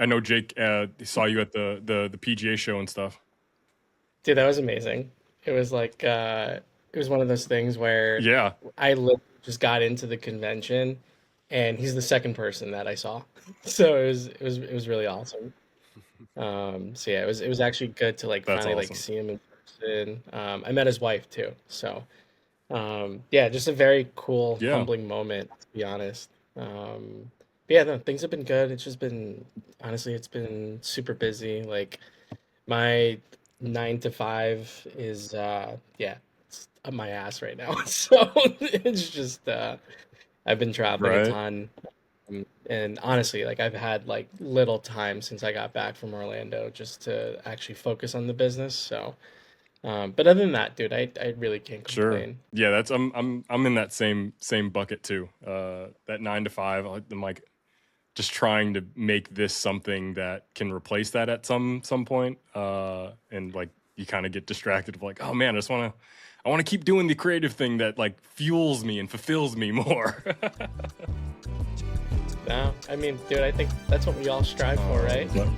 know Jake saw you at the PGA show and stuff. Dude, that was amazing. It was like it was one of those things where Yeah, I literally just got into the convention and he's the second person that I saw. So it was really awesome. So yeah, it was actually good to like that's finally like awesome. see him in person. I met his wife too. So yeah, just a very cool, Yeah, humbling moment, to be honest. But yeah, no, things have been good. It's just been honestly, it's been super busy. Like my 9 to 5 is yeah, it's up my ass right now. So it's just I've been traveling a right. ton. And honestly, like I've had like little time since I got back from Orlando just to actually focus on the business. So but other than that, dude, I really can't Sure. complain. Yeah, that's I'm in that same bucket too. That 9 to 5. I'm like just trying to make this something that can replace that at some point. And like you kind of get distracted of like, oh man, I want to keep doing the creative thing that like fuels me and fulfills me more. No, I mean, dude, I think that's what we all strive for, right? But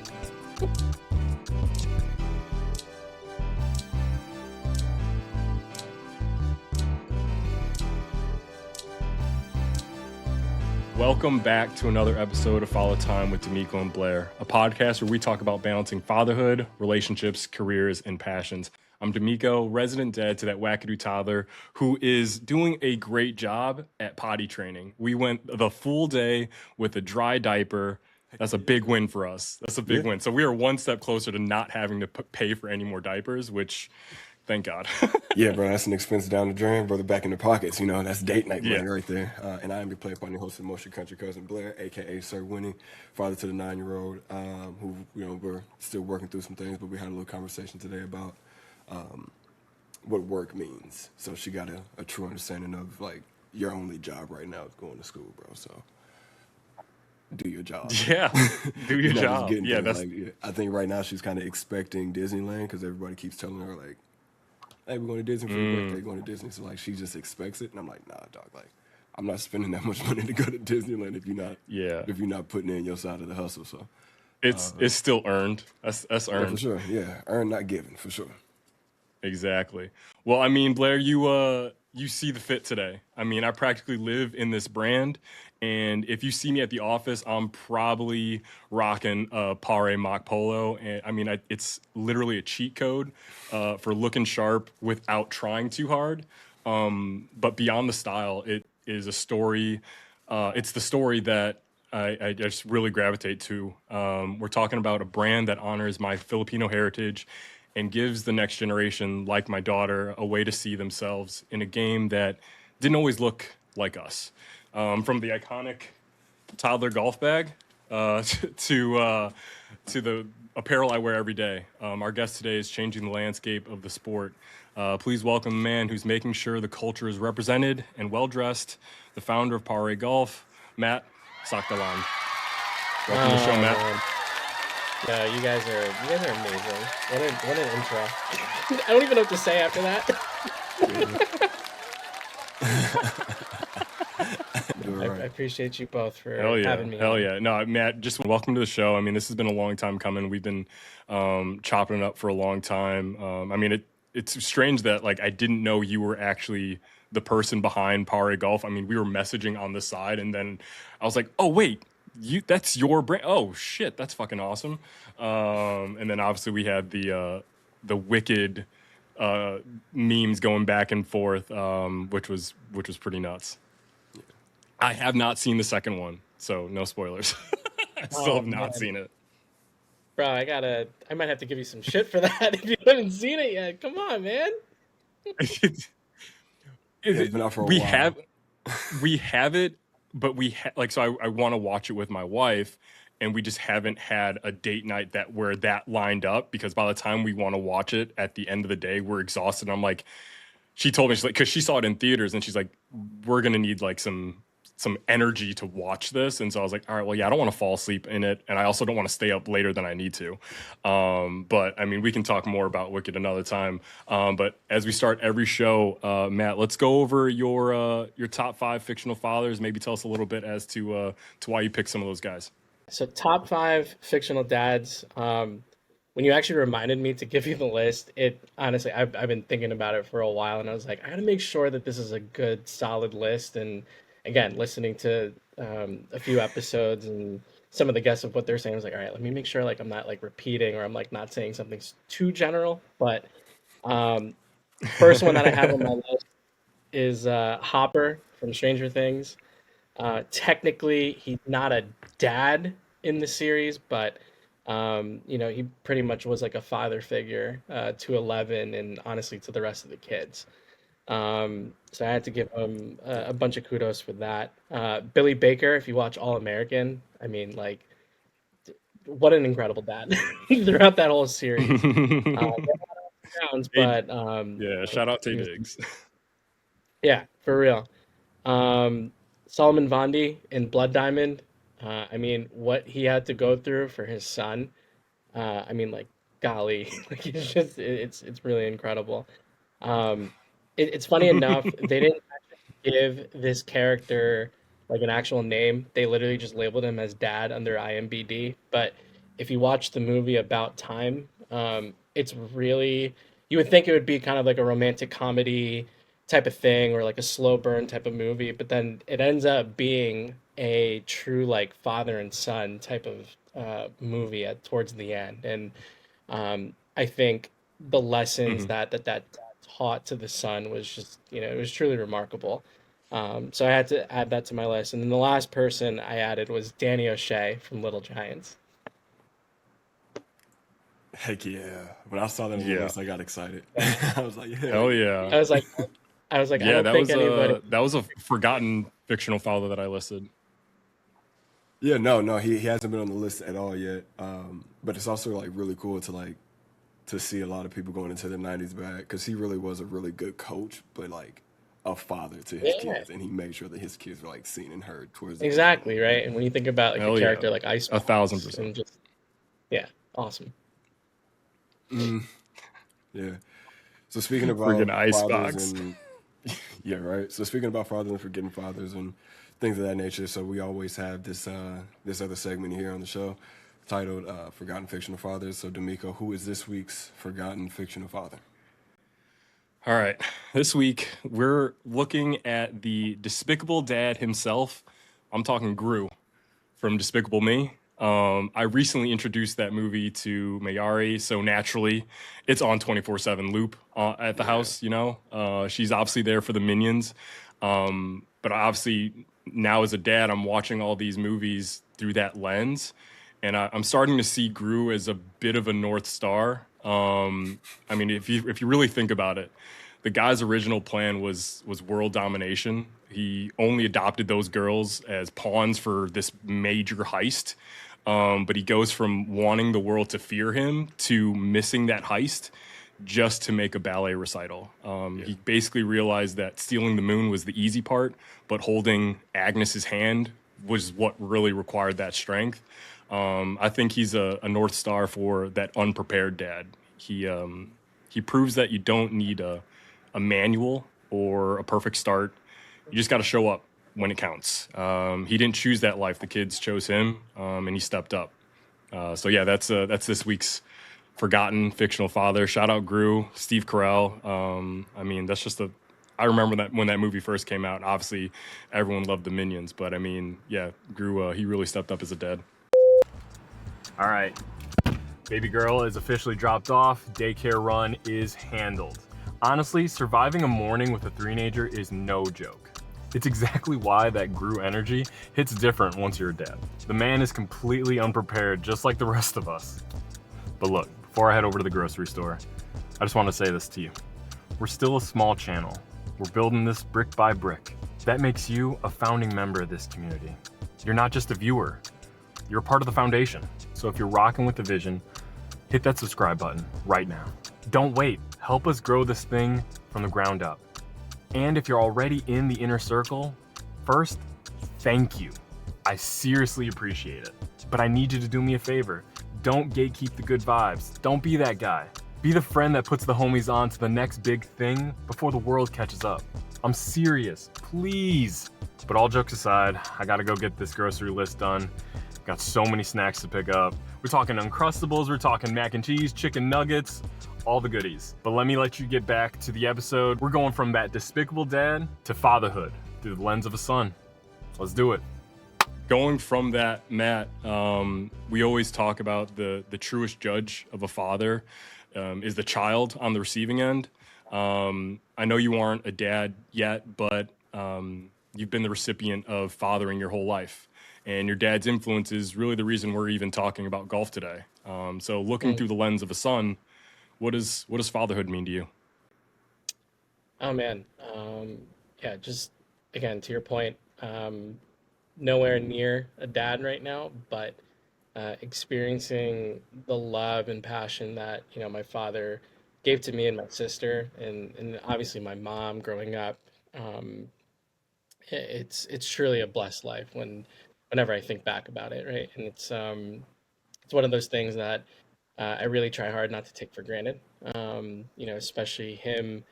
welcome back to another episode of Follow Time with De'Meco and Blair, a podcast where we talk about balancing fatherhood, relationships, careers, and passions. I'm De'Meco, resident dad to that wackadoo toddler who is doing a great job at potty training. We went the full day with a dry diaper. That's a big win for us. That's a big Yeah. win. So we are one step closer to not having to pay for any more diapers, which, thank God. Yeah, bro, that's an expense down the drain, brother, back in the pockets. That's date night Yeah. money right there. And I am your player partner, host of Motion Country Cousin Blair, aka Sir Winnie, father to the 9-year-old, who we're still working through some things, but we had a little conversation today about what work means. So she got a true understanding of like your only job right now is going to school, bro. So do your job. Yeah. Do your Just job. getting Yeah, things that's like I think right now she's kind of expecting Disneyland because everybody keeps telling her like, hey, we're going to Disney for your birthday, going to Disney. So like she just expects it, and I'm like, nah, dog. Like, I'm not spending that much money to go to Disneyland yeah. if you're not putting in your side of the hustle. So It's still earned. That's yeah, for earned. sure. Yeah, earn not given for sure. Exactly. Well, I mean, Blair, you see the fit today. I mean, I practically live in this brand, and if you see me at the office, I'm probably rocking a Paré mock polo, and I mean, it's literally a cheat code for looking sharp without trying too hard. But beyond the style, it is a story. It's the story that I just really gravitate to. We're talking about a brand that honors my Filipino heritage and gives the next generation, like my daughter, a way to see themselves in a game that didn't always look like us. From the iconic toddler golf bag to the apparel I wear every day. Our guest today is changing the landscape of the sport. Please welcome the man who's making sure the culture is represented and well dressed, the founder of Paré Golf, Matt Sakdalan. Welcome to the show, Oh Matt. man. No, you guys are amazing. What an intro. I don't even know what to say after that. Do it I right. appreciate you both Hell for yeah. having me Hell on. yeah. No, Matt, just welcome to the show. I mean, this has been a long time coming. We've been chopping it up for a long time. I mean, it's strange that like I didn't know you were actually the person behind Paré Golf. I mean, we were messaging on the side and then I was like, "Oh, wait. That's your brand. Oh, shit. That's fucking awesome." And then obviously we had the wicked uh memes going back and forth which was pretty nuts. I have not seen the second one, so no spoilers. I still Oh have not man. seen it. Bro, I might have to give you some shit for that if you haven't seen it yet. Come on, man. Yeah, it's been out for a we while. have we have it, but like so I want to watch it with my wife, and we just haven't had a date night that where that lined up because by the time we want to watch it at the end of the day, we're exhausted. And I'm like, she told me she's like because she saw it in theaters and she's like, we're gonna need like some energy to watch this. And so I was like, all right, well, yeah, I don't want to fall asleep in it. And I also don't want to stay up later than I need to. But I mean, we can talk more about Wicked another time. But as we start every show, Matt, let's go over your top 5 fictional fathers. Maybe tell us a little bit as to why you picked some of those guys. So top 5 fictional dads. When you actually reminded me to give you the list, it honestly, I've been thinking about it for a while, and I was like, I gotta make sure that this is a good, solid list. And again, listening to a few episodes and some of the guests of what they're saying, I was like, all right, let me make sure like I'm not like repeating or I'm like not saying something too general. But um, first one that I have on my list is Hopper from Stranger Things. Technically, he's not a dad in the series, but he pretty much was like a father figure to Eleven and honestly to the rest of the kids. So I had to give him a bunch of kudos for that. Billy Baker, if you watch All American, I mean, like, what an incredible dad throughout that whole series. Sounds, but Yeah, shout out Tay he was, Diggs. yeah, for real. Solomon Vondi in Blood Diamond. I mean, what he had to go through for his son. I mean, like, golly, like it's really incredible. Um, it's funny enough, they didn't give this character like an actual name. They literally just labeled him as Dad under IMBD. But if you watch the movie About Time, it's really you would think it would be kind of like a romantic comedy type of thing or like a slow burn type of movie, but then it ends up being a true like father and son type of movie at towards the end. And I think the lessons Mhm. that taught to the son was just it was truly remarkable. So I had to add that to my list. And then the last person I added was Danny O'Shea from Little Giants. Heck yeah! When I saw that on the Yeah. list, I got excited. I was like, yeah, Hell I yeah. was like, I was like, I Yeah, don't that think was anybody. that was a forgotten fictional father that I listed. yeah. No, he hasn't been on the list at all yet. But it's also like really cool to see a lot of people going into the '90s back because he really was a really good coach, but like a father to his Yeah, kids, and he made sure that his kids were like seen and heard towards the end of the exactly, movie. right. And when you think about like a Hell yeah. character like 1,000%. Icebox and just yeah, awesome. Yeah. So speaking about Friggin' fathers icebox. and yeah, right. So speaking about fathers and forgetting fathers and things of that nature, so we always have this other segment here on the show titled "Forgotten Fictional Fathers." So De'Meco, who is this week's forgotten fictional father? All right. This week, we're looking at the Despicable Dad himself. I'm talking Gru from Despicable Me. I recently introduced that movie to Mayari, so naturally, it's on 24/7 loop at the house. She's obviously there for the minions, but obviously now as a dad, I'm watching all these movies through that lens, and I'm starting to see Gru as a bit of a North Star. I mean, if you really think about it, the guy's original plan was world domination. He only adopted those girls as pawns for this major heist. But he goes from wanting the world to fear him to missing that heist just to make a ballet recital. He basically realized that stealing the moon was the easy part, but holding Agnes's hand was what really required that strength. I think he's a North Star for that unprepared dad. He proves that you don't need a manual or a perfect start. You just got to show up when it counts. He didn't choose that life; the kids chose him, and he stepped up. So yeah, that's this week's forgotten fictional father. Shout out Gru, Steve Carell. I mean, that's just a. I remember that when that movie first came out. Obviously, everyone loved the Minions, but I mean, yeah, Gru. He really stepped up as a dad. All right, baby girl is officially dropped off. Daycare run is handled. Honestly, surviving a morning with a three-nager is no joke. It's exactly why that Gru energy hits different once you're a dad. The man is completely unprepared, just like the rest of us. But look, before I head over to the grocery store, I just want to say this to you. We're still a small channel. We're building this brick by brick. That makes you a founding member of this community. You're not just a viewer. You're part of the foundation. So if you're rocking with the vision, hit that subscribe button right now. Don't wait. Help us grow this thing from the ground up. And if you're already in the inner circle, first, thank you. I seriously appreciate it. But I need you to do me a favor. Don't gatekeep the good vibes. Don't be that guy. Be the friend that puts the homies on to the next big thing before the world catches up. I'm serious, please. But all jokes aside, I gotta go get this grocery list done. Got so many snacks to pick up. We're talking Uncrustables, we're talking mac and cheese, chicken nuggets, all the goodies. But let you get back to the episode. We're going from that despicable dad to fatherhood through the lens of a son. Let's do it. Going from that, Matt, we always talk about the truest judge of a father is the child on the receiving end. I know you aren't a dad yet, but you've been the recipient of fathering your whole life. And your dad's influence is really the reason we're even talking about golf today. So looking through the lens of a son, what does fatherhood mean to you? Oh man, yeah, just again to your point, nowhere near a dad right now, but experiencing the love and passion that my father gave to me and my sister, and obviously my mom growing up. Um, it's truly a blessed life whenever I think back about it, right? And it's one of those things that I really try hard not to take for granted. Especially him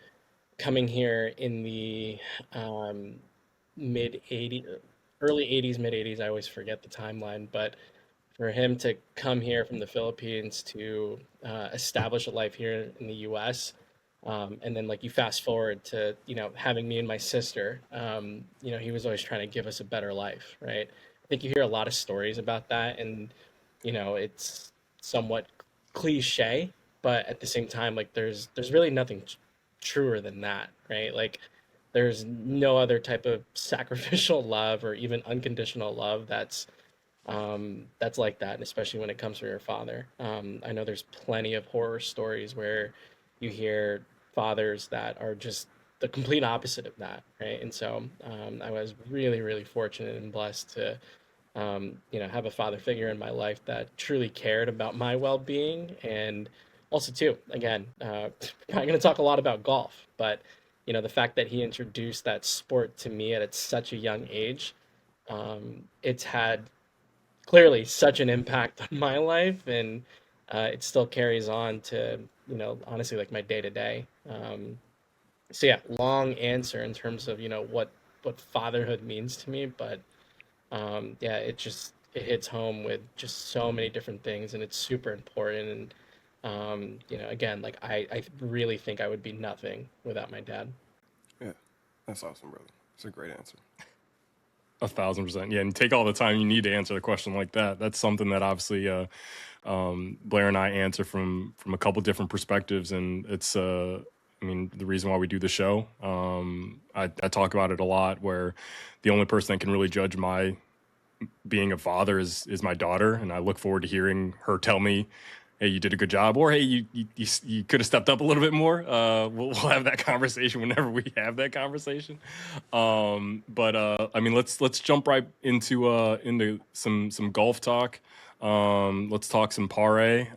coming here in the um, mid 80s, early 80s, mid 80s. I always forget the timeline, but for him to come here from the Philippines to establish a life here in the U.S. And then like you fast forward to having me and my sister, he was always trying to give us a better life, right? I think you hear a lot of stories about that, and it's somewhat cliche, but at the same time, like there's really nothing truer than that, right? Like there's no other type of sacrificial love or even unconditional love that's like that, and especially when it comes from your father. I know there's plenty of horror stories where you hear fathers that are just the complete opposite of that, right? And so I was really, really fortunate and blessed to, have a father figure in my life that truly cared about my well-being, and also too, again, probably going to talk a lot about golf, but the fact that he introduced that sport to me at such a young age, it's had clearly such an impact on my life, and it still carries on to honestly like my day to day. So yeah, long answer in terms of what fatherhood means to me, but yeah, it hits home with just so many different things, and it's super important. And again, like I really think I would be nothing without my dad. Yeah, that's awesome, brother. It's a great answer. 1,000%. Yeah, and take all the time you need to answer a question like that. That's something that obviously Blair and I answer from a couple different perspectives, and it's the reason why we do the show. I talk about it a lot, where the only person that can really judge my being a father is my daughter, and I look forward to hearing her tell me, hey, you did a good job, or hey, you could have stepped up a little bit more. We'll have that conversation whenever we have that conversation. Let's jump right into some golf talk. Let's talk some Paré.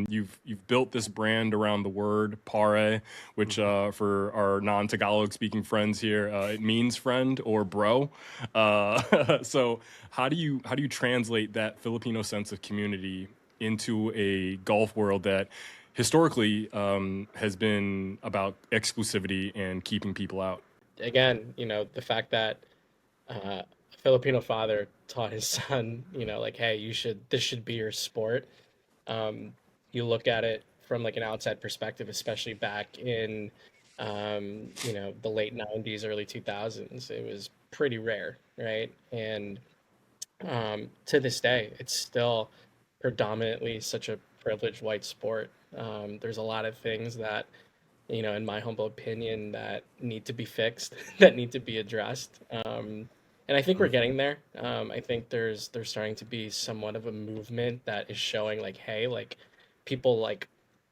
You've built this brand around the word Paré, which for our non-Tagalog speaking friends here, it means friend or bro. So how do you translate that Filipino sense of community into a golf world that historically has been about exclusivity and keeping people out? Again, the fact that a Filipino father taught his son, like, hey, this should be your sport. You look at it from like an outside perspective, especially back in, the late 90s, early 2000s, it was pretty rare, right? And to this day, it's still predominantly such a privileged white sport. There's a lot of things that, in my humble opinion, that need to be fixed, that need to be addressed. And I think we're getting there. I think there's starting to be somewhat of a movement that is showing like, hey, like people like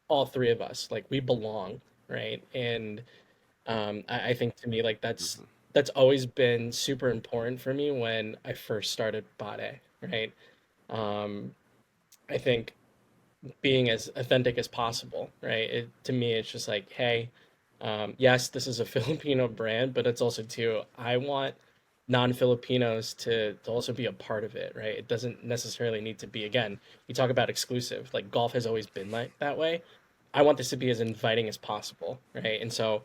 all three of us, like we belong, right? And I think to me, like that's always been super important for me when I first started Bade, right? Um, I think being as authentic as possible, right? To me, it's just like, hey, yes, this is a Filipino brand, but it's also too, I want non-Filipinos to also be a part of it, right? It doesn't necessarily need to be, again, you talk about exclusive, like golf has always been like that way. I want this to be as inviting as possible, right? And so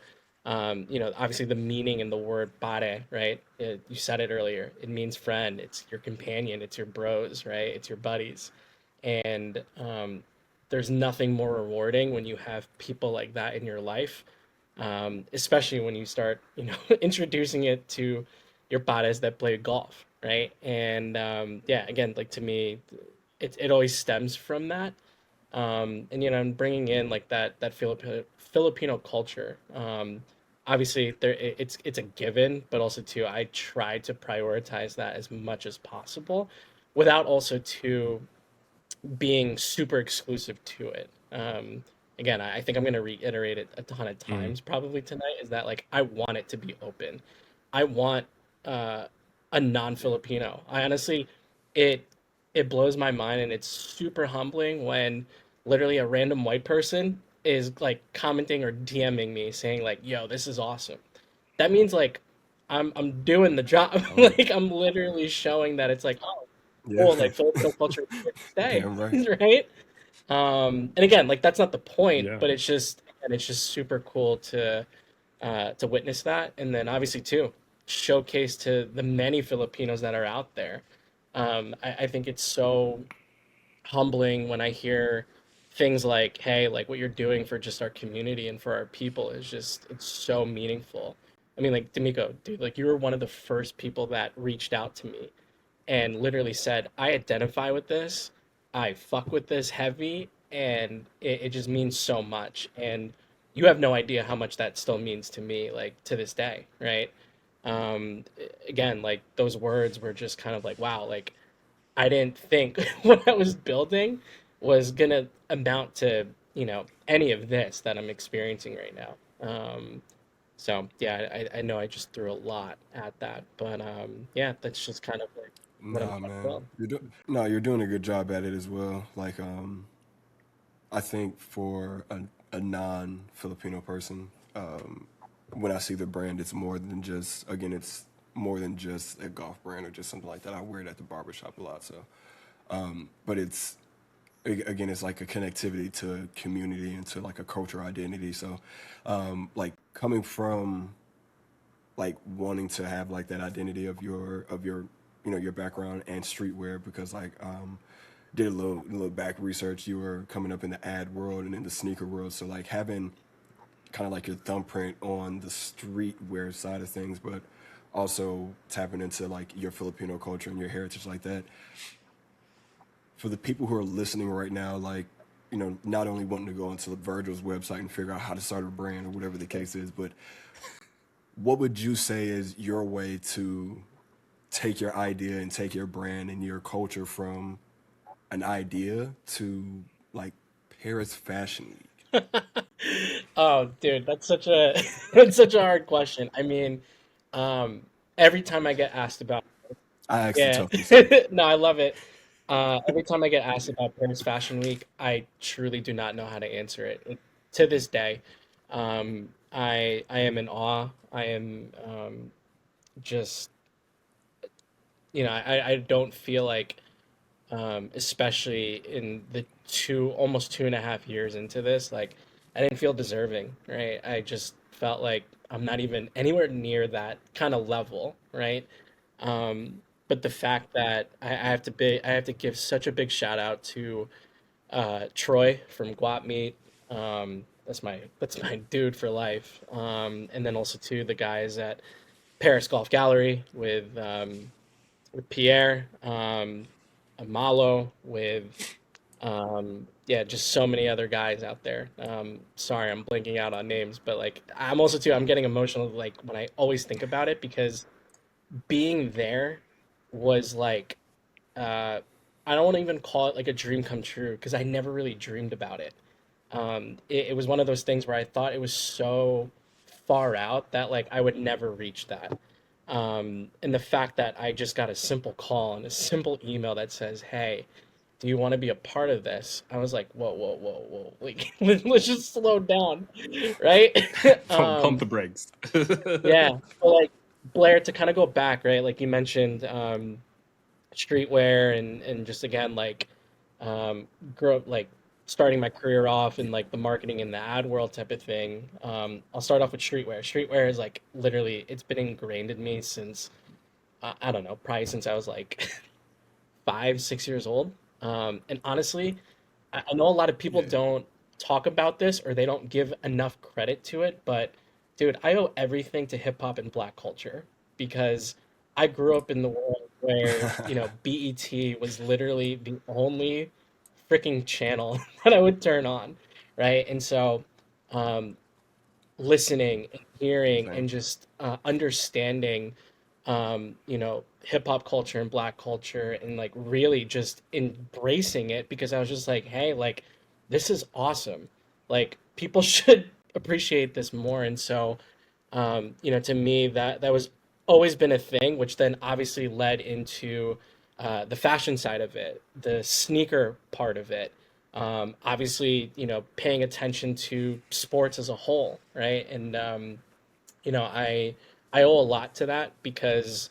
Obviously the meaning in the word pare, right? You said it earlier. It means friend. It's your companion. It's your bros, right? It's your buddies. And there's nothing more rewarding when you have people like that in your life, especially when you start, introducing it to your pares that play golf, right? And yeah, again, like to me, it always stems from that. And I'm bringing in like that Filipino culture. Obviously, it's a given, but also too, I try to prioritize that as much as possible, without also too being super exclusive to it. Again, I think I'm going to reiterate it a ton of Mm. times probably tonight. Is that like I want it to be open. I want uh, a non-Filipino. I honestly, it it blows my mind, and it's super humbling when literally a random white person is like commenting or DMing me saying like, "Yo, this is awesome." That means like I'm doing the job. Oh, Like I'm literally showing that it's like, oh, yeah. cool, like Filipino culture is here to stay, Damn right. right? And again, like that's not the point, Yeah. but it's just super cool to witness that, and then obviously too showcase to the many Filipinos that are out there. I think it's so humbling when I hear things like, "Hey, like what you're doing for just our community and for our people is just it's so meaningful." I mean, like D'Amico, dude, like you were one of the first people that reached out to me and literally said, I identify with this, I fuck with this heavy, and it just means so much. And you have no idea how much that still means to me, like to this day, right? Um, Again, like those words were just kind of like, wow, like I didn't think what I was building was gonna amount to, any of this that I'm experiencing right now. So yeah, I know I just threw a lot at that, but yeah, that's just kind of like what I'm Nah, talking man. about. No, you're doing a good job at it as well. Like, I think for a non-Filipino person, when I see the brand, it's more than just, again, it's more than just a golf brand or just something like that. I wear it at the barbershop a lot, so. But again, it's like a connectivity to community and to like a cultural identity. So, like coming from like wanting to have like that identity of your your background and streetwear because like did a little back research. You were coming up in the ad world and in the sneaker world, so like having kind of like your thumbprint on the streetwear side of things, but also tapping into like your Filipino culture and your heritage like that. For the people who are listening right now, like not only wanting to go onto Virgil's website and figure out how to start a brand or whatever the case is, but what would you say is your way to take your idea and take your brand and your culture from an idea to like Paris Fashion Week? Oh, dude, that's such a that's such a hard question. I mean, um, every time I get asked about, I asked the yeah, tough ones too. no, I love it. Every time I get asked about Paris Fashion Week, I truly do not know how to answer it. To this day, I am in awe. I am just I don't feel like especially in the almost 2.5 years into this, like I didn't feel deserving, right? I just felt like I'm not even anywhere near that kind of level, right? But the fact that I have to give such a big shout out to Troy from Guap Meat. That's my dude for life. And then also to the guys at Paris Golf Gallery with Pierre, Amalo, with yeah, just so many other guys out there. Sorry, I'm blinking out on names, but like I'm also too. I'm getting emotional like when I always think about it because being there was like uh, I don't want to even call it like a dream come true because I never really dreamed about it. It was one of those things where I thought it was so far out that like I would never reach that. And the fact that I just got a simple call and a simple email that says, "Hey, do you want to be a part of this?" I was like, "Whoa, whoa, whoa, whoa! Like, let's just slow down, right?" Pump um, the brakes. yeah. So like Blair, to kind of go back, right? Like you mentioned, streetwear and just again like grow like starting my career off in like the marketing and the ad world type of thing, I'll start off with streetwear. Streetwear is like literally it's been ingrained in me since I don't know, probably since I was like 5, 6 years old. And honestly, I know a lot of people Yeah. don't talk about this or they don't give enough credit to it, but dude, I owe everything to hip hop and black culture because I grew up in the world where, BET was literally the only freaking channel that I would turn on, right? And so, um, listening and hearing Same. and just understanding hip hop culture and black culture and like really just embracing it because I was just like, hey, like this is awesome. Like people should appreciate this more. And so to me that was always been a thing, which then obviously led into the fashion side of it, the sneaker part of it. Obviously, paying attention to sports as a whole, right? And you know, I I owe a lot to that because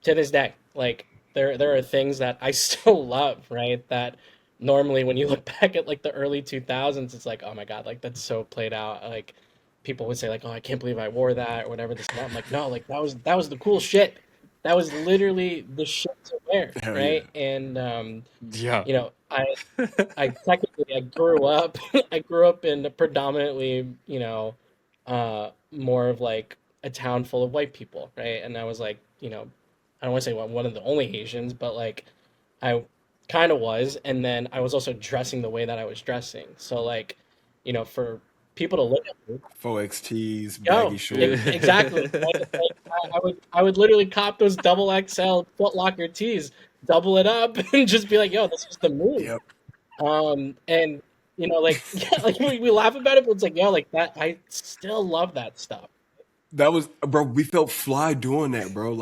to this day, like there are things that I still love, right? That normally when you look back at like the early 2000s, it's like, oh my God, like that's so played out. Like people would say like, oh, I can't believe I wore that or whatever this and that. I'm like, no, like that was the cool shit. That was literally the shit to wear, Hell yeah. right? And Yeah. you know, I technically I grew up I grew up in a predominantly, more of like a town full of white people, right? And I was like, I don't want to say one of the only Asians, but like I kind of was, and then I was also dressing the way that I was dressing. So like, for people to look at me, 4XTs, baggy yo, shorts. exactly. Like, I would literally cop those double XL Foot Locker tees, double it up, and just be like, yo, this is the move. Yep. And like yeah, like we laugh about it, but it's like, yeah, like that I still love that stuff. That was, bro. We felt fly doing that, bro.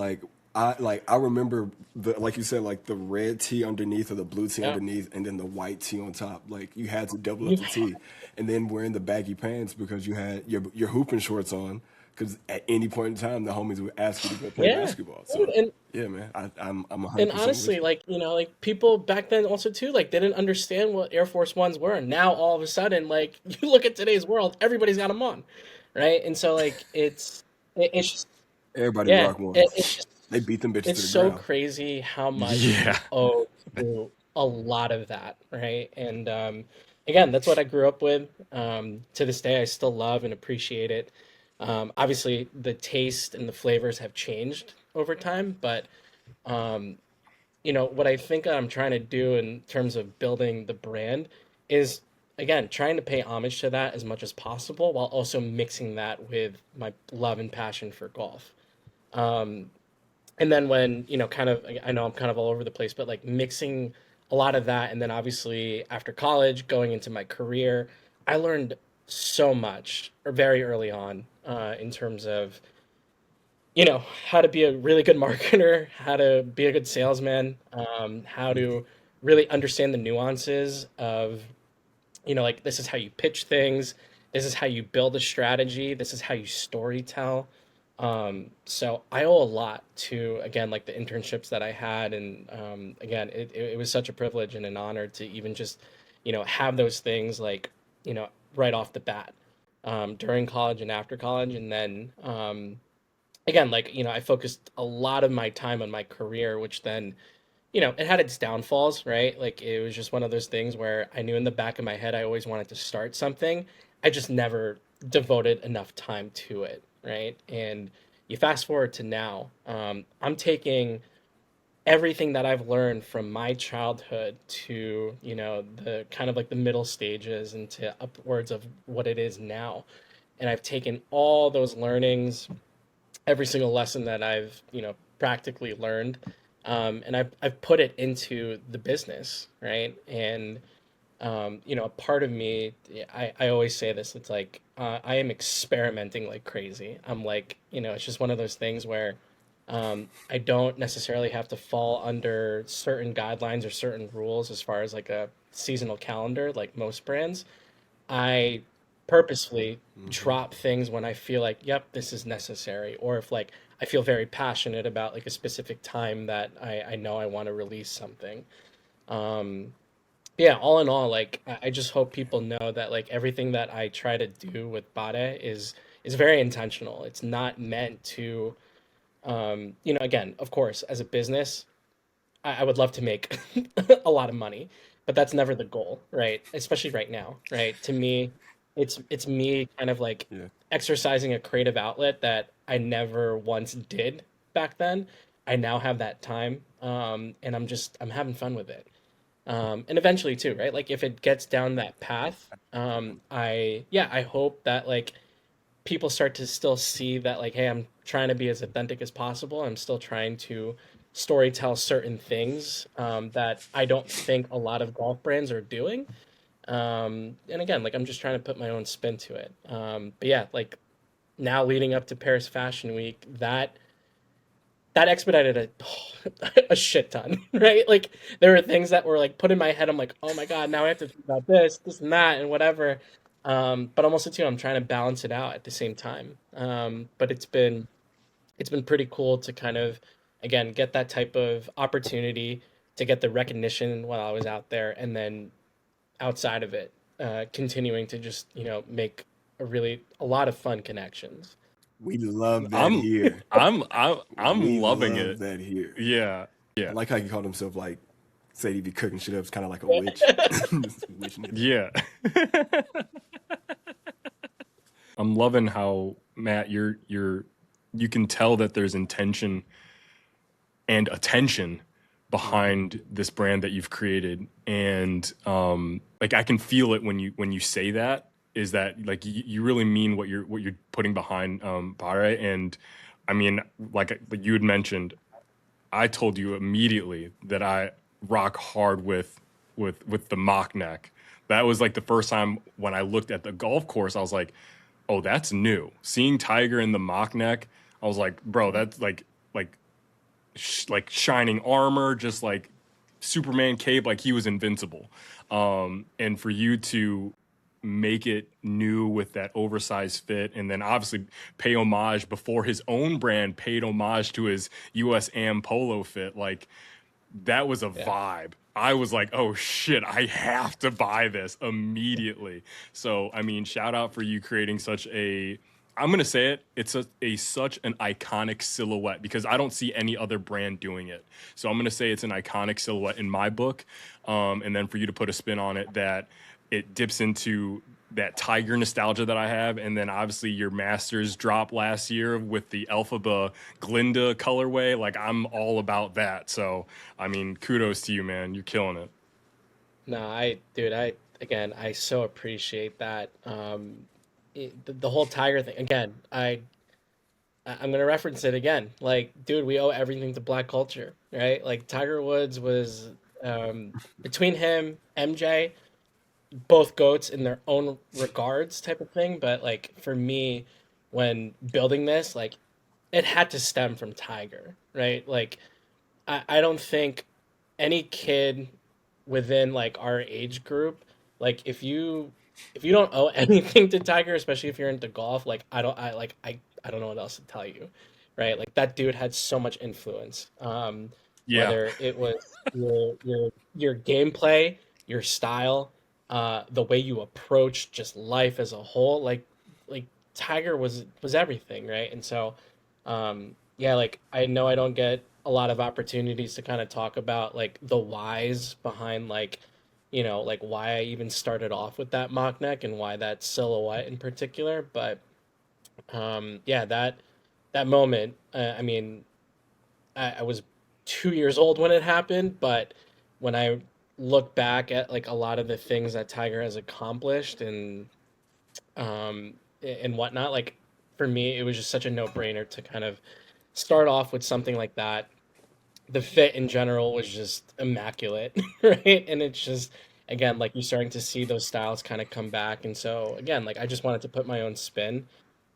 I remember the, like you said, like the red tee underneath or the blue tee Yeah. underneath, and then the white tee on top. Like you had to double up You the tee, and then wearing the baggy pants because you had your hooping shorts on. Because at any point in time, the homies would ask you to go play yeah. basketball. Dude, So yeah, man, I'm and 100% with honestly, you. like, like people back then also too, like they didn't understand what Air Force Ones were. Now all of a sudden, like you look at today's world, everybody's got them on, right? And so like it's just Everybody yeah, rock ones. it's just They beat them bitches to it's the so ground. crazy how much Yeah. we owe to a lot of that, right? And again, that's what I grew up with. To this day, I still love and appreciate it. Obviously, the taste and the flavors have changed over time, but um, what I think I'm trying to do in terms of building the brand is again trying to pay homage to that as much as possible while also mixing that with my love and passion for golf. Um, and then when kind of I know I'm kind of all over the place, but like mixing a lot of that, and then obviously after college going into my career, I learned so much or very early on in terms of how to be a really good marketer, how to be a good salesman, how to really understand the nuances of like this is how you pitch things, this is how you build a strategy, this is how you story tell. So I owe a lot to again like the internships that I had, and again it was such a privilege and an honor to even just have those things like right off the bat during college and after college, and then again like I focused a lot of my time on my career, which then it had its downfalls, right? Like it was just one of those things where I knew in the back of my head I always wanted to start something. I just never devoted enough time to it, right? And you fast forward to now, I'm taking everything that I've learned from my childhood to, the kind of like the middle stages and to upwards of what it is now. And I've taken all those learnings, every single lesson that I've practically learned, and I've put it into the business, right? And a part of me, I always say this. It's like I am experimenting like crazy. I'm like it's just one of those things where I don't necessarily have to fall under certain guidelines or certain rules as far as like a seasonal calendar, like most brands. I purposefully Hmm. drop things when I feel like, yep, this is necessary, or if like I feel very passionate about like a specific time that I know I want to release something. Um, Yeah, all in all, like I just hope people know that like everything that I try to do with Bade is very intentional. It's not meant to again, of course, as a business, I would love to make a lot of money, but that's never the goal, right? Especially right now, right? To me, it's me kind of like Yeah. exercising a creative outlet that I never once did back then. I now have that time, and I'm having fun with it. And eventually too, right? Like if it gets down that path, I hope that like people start to still see that like, hey, I'm trying to be as authentic as possible. I'm still trying to story tell certain things that I don't think a lot of golf brands are doing. And again, like I'm just trying to put my own spin to it. But yeah, like now leading up to Paris Fashion Week, that expedited a shit ton, right? Like there were things that were like put in my head. I'm like, oh my god, now I have to think about this and that, and whatever. But I'm also too, I'm trying to balance it out at the same time. But it's been pretty cool to kind of again get that type of opportunity to get the recognition while I was out there, and then outside of it, continuing to just make a lot of fun connections. We love that I'm here. I'm We loving love it. that here. Yeah. I Yeah. like how you called himself like said he be cooking shit up. It's kind of like a witch. Witch nigga. Yeah. I'm loving how Matt you can tell that there's intention and attention behind this brand that you've created, and like I can feel it when you say that, is that like you really mean what you're putting behind Paré. And I mean, like you had mentioned, I told you immediately that I rock hard with the mock neck. That was like the first time when I looked at the golf course, I was like, "Oh, that's new." Seeing Tiger in the mock neck, I was like, "Bro, that's like shining armor, just like Superman cape, like he was invincible." And for you to make it new with that oversized fit, and then obviously pay homage before his own brand paid homage to his US Am Polo fit, like that was a Yeah. vibe. I was like, oh shit, I have to buy this immediately. So, I mean, shout out for you creating such a, I'm gonna say it, it's a such an iconic silhouette, because I don't see any other brand doing it. So I'm gonna say it's an iconic silhouette in my book. And then for you to put a spin on it that it dips into that tiger nostalgia that I have, and then obviously your Masters drop last year with the Elphaba Glinda colorway. Like I'm all about that. So I mean, kudos to you, man. You're killing it. No, dude, again, I so appreciate that. The whole Tiger thing, again, I'm gonna reference it again. Like, dude, we owe everything to Black culture, right? Like, Tiger Woods was between him, MJ, both goats in their own regards, type of thing. But like for me, when building this, like, it had to stem from Tiger, right? Like, I don't think any kid within like our age group, like if you don't owe anything to Tiger, especially if you're into golf, like I don't know what else to tell you, right? Like that dude had so much influence. Yeah. Whether it was your gameplay, your style, the way you approach just life as a whole, like Tiger was everything, right? And so yeah, like I know I don't get a lot of opportunities to kind of talk about like the whys behind like like why I even started off with that mock neck and why that silhouette in particular. But yeah, that moment, I mean, I was 2 years old when it happened, but when I look back at like a lot of the things that Tiger has accomplished and whatnot, like for me, it was just such a no-brainer to kind of start off with something like that. The fit in general was just immaculate, right? And it's just again like you're starting to see those styles kind of come back, and so again, like I just wanted to put my own spin.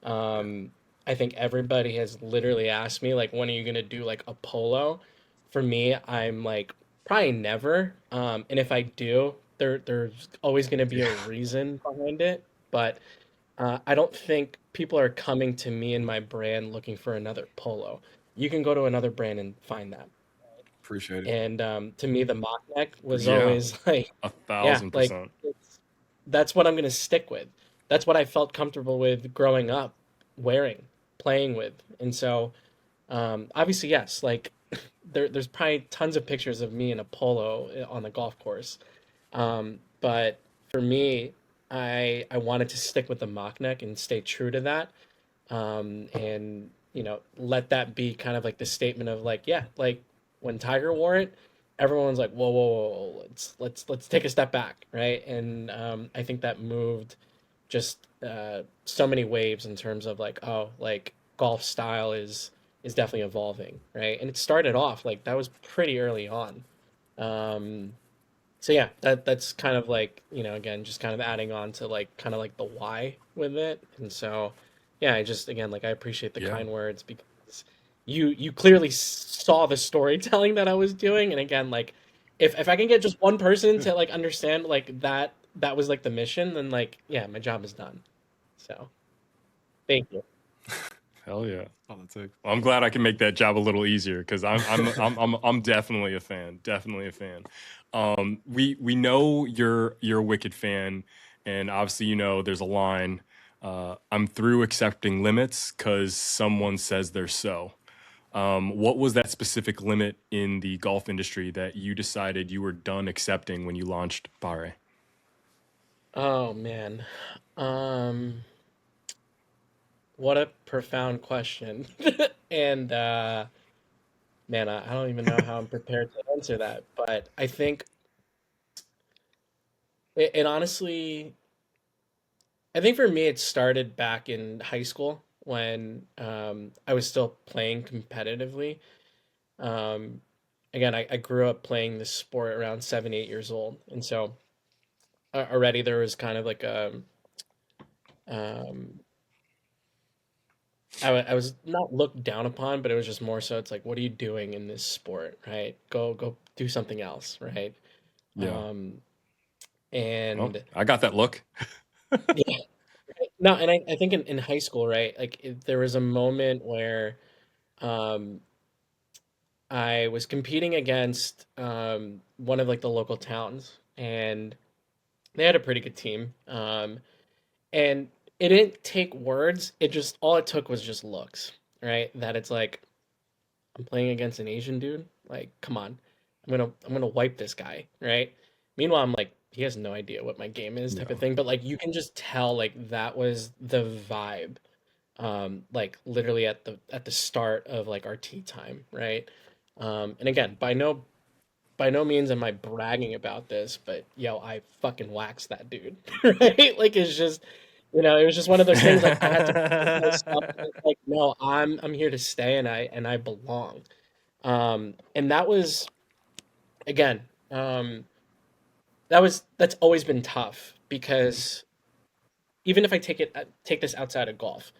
Um, I think everybody has literally asked me like, when are you gonna do like a polo? For me, I'm like probably never. And if I do, there's always gonna be a reason behind it, but I don't think people are coming to me and my brand looking for another polo. You can go to another brand and find that. Appreciate it. And to me, the mock neck was Yeah, always like, a yeah, thousand like percent. that's what I'm gonna stick with. That's what I felt comfortable with growing up, wearing, playing with. And so, obviously, yes, like there's probably tons of pictures of me in a polo on the golf course. But for me, I wanted to stick with the mock neck and stay true to that. And let that be kind of like the statement of like, yeah, like when Tiger wore it, everyone's like, whoa, whoa, whoa, whoa, let's take a step back, right? And I think that moved just so many waves in terms of like, oh, like golf style is definitely evolving, right? And it started off like that was pretty early on. Um, so yeah, that's kind of like, again, just kind of adding on to like kind of like the why with it. And so yeah, I just again like I appreciate the Yeah. kind words because you clearly saw the storytelling that I was doing. And again, like if I can get just one person to like understand like that was like the mission, then like yeah, my job is done. So thank you. Hell yeah. All it takes. Well, I'm glad I can make that job a little easier because I'm definitely a fan. Definitely a fan. We know you're a Wicked fan, and obviously there's a line. I'm through accepting limits because someone says they're so. What was that specific limit in the golf industry that you decided you were done accepting when you launched Paré? Oh man. Um what a profound question. And man, I don't even know how I'm prepared to answer that, but I think it honestly, I think for me, it started back in high school when I was still playing competitively. Um, Again, I grew up playing this sport around 7, 8 years old, and so already there was kind of like um, I was not looked down upon, but it was just more so it's like, what are you doing in this sport, right? Go do something else, right? Yeah. Um, Well, and I got that look. yeah, no, and I think in high school, right? Like there was a moment where um, I was competing against one of like the local towns, and they had a pretty good team. And it didn't take words; it just all it took was just looks, right? That it's like I'm playing against an Asian dude. Like, come on, I'm gonna wipe this guy, right? Meanwhile, I'm like, he has no idea what my game is, type of Yeah. thing. But like, you can just tell like that was the vibe like literally at the start of like our tea time, right? And again, by no means am I bragging about this, but yo, I fucking waxed that dude, right? Like it's just, it was just one of those things. Like I had to prove myself. It's like no, I'm here to stay, and I belong. And that was again, that's always been tough because even if I take this outside of golf,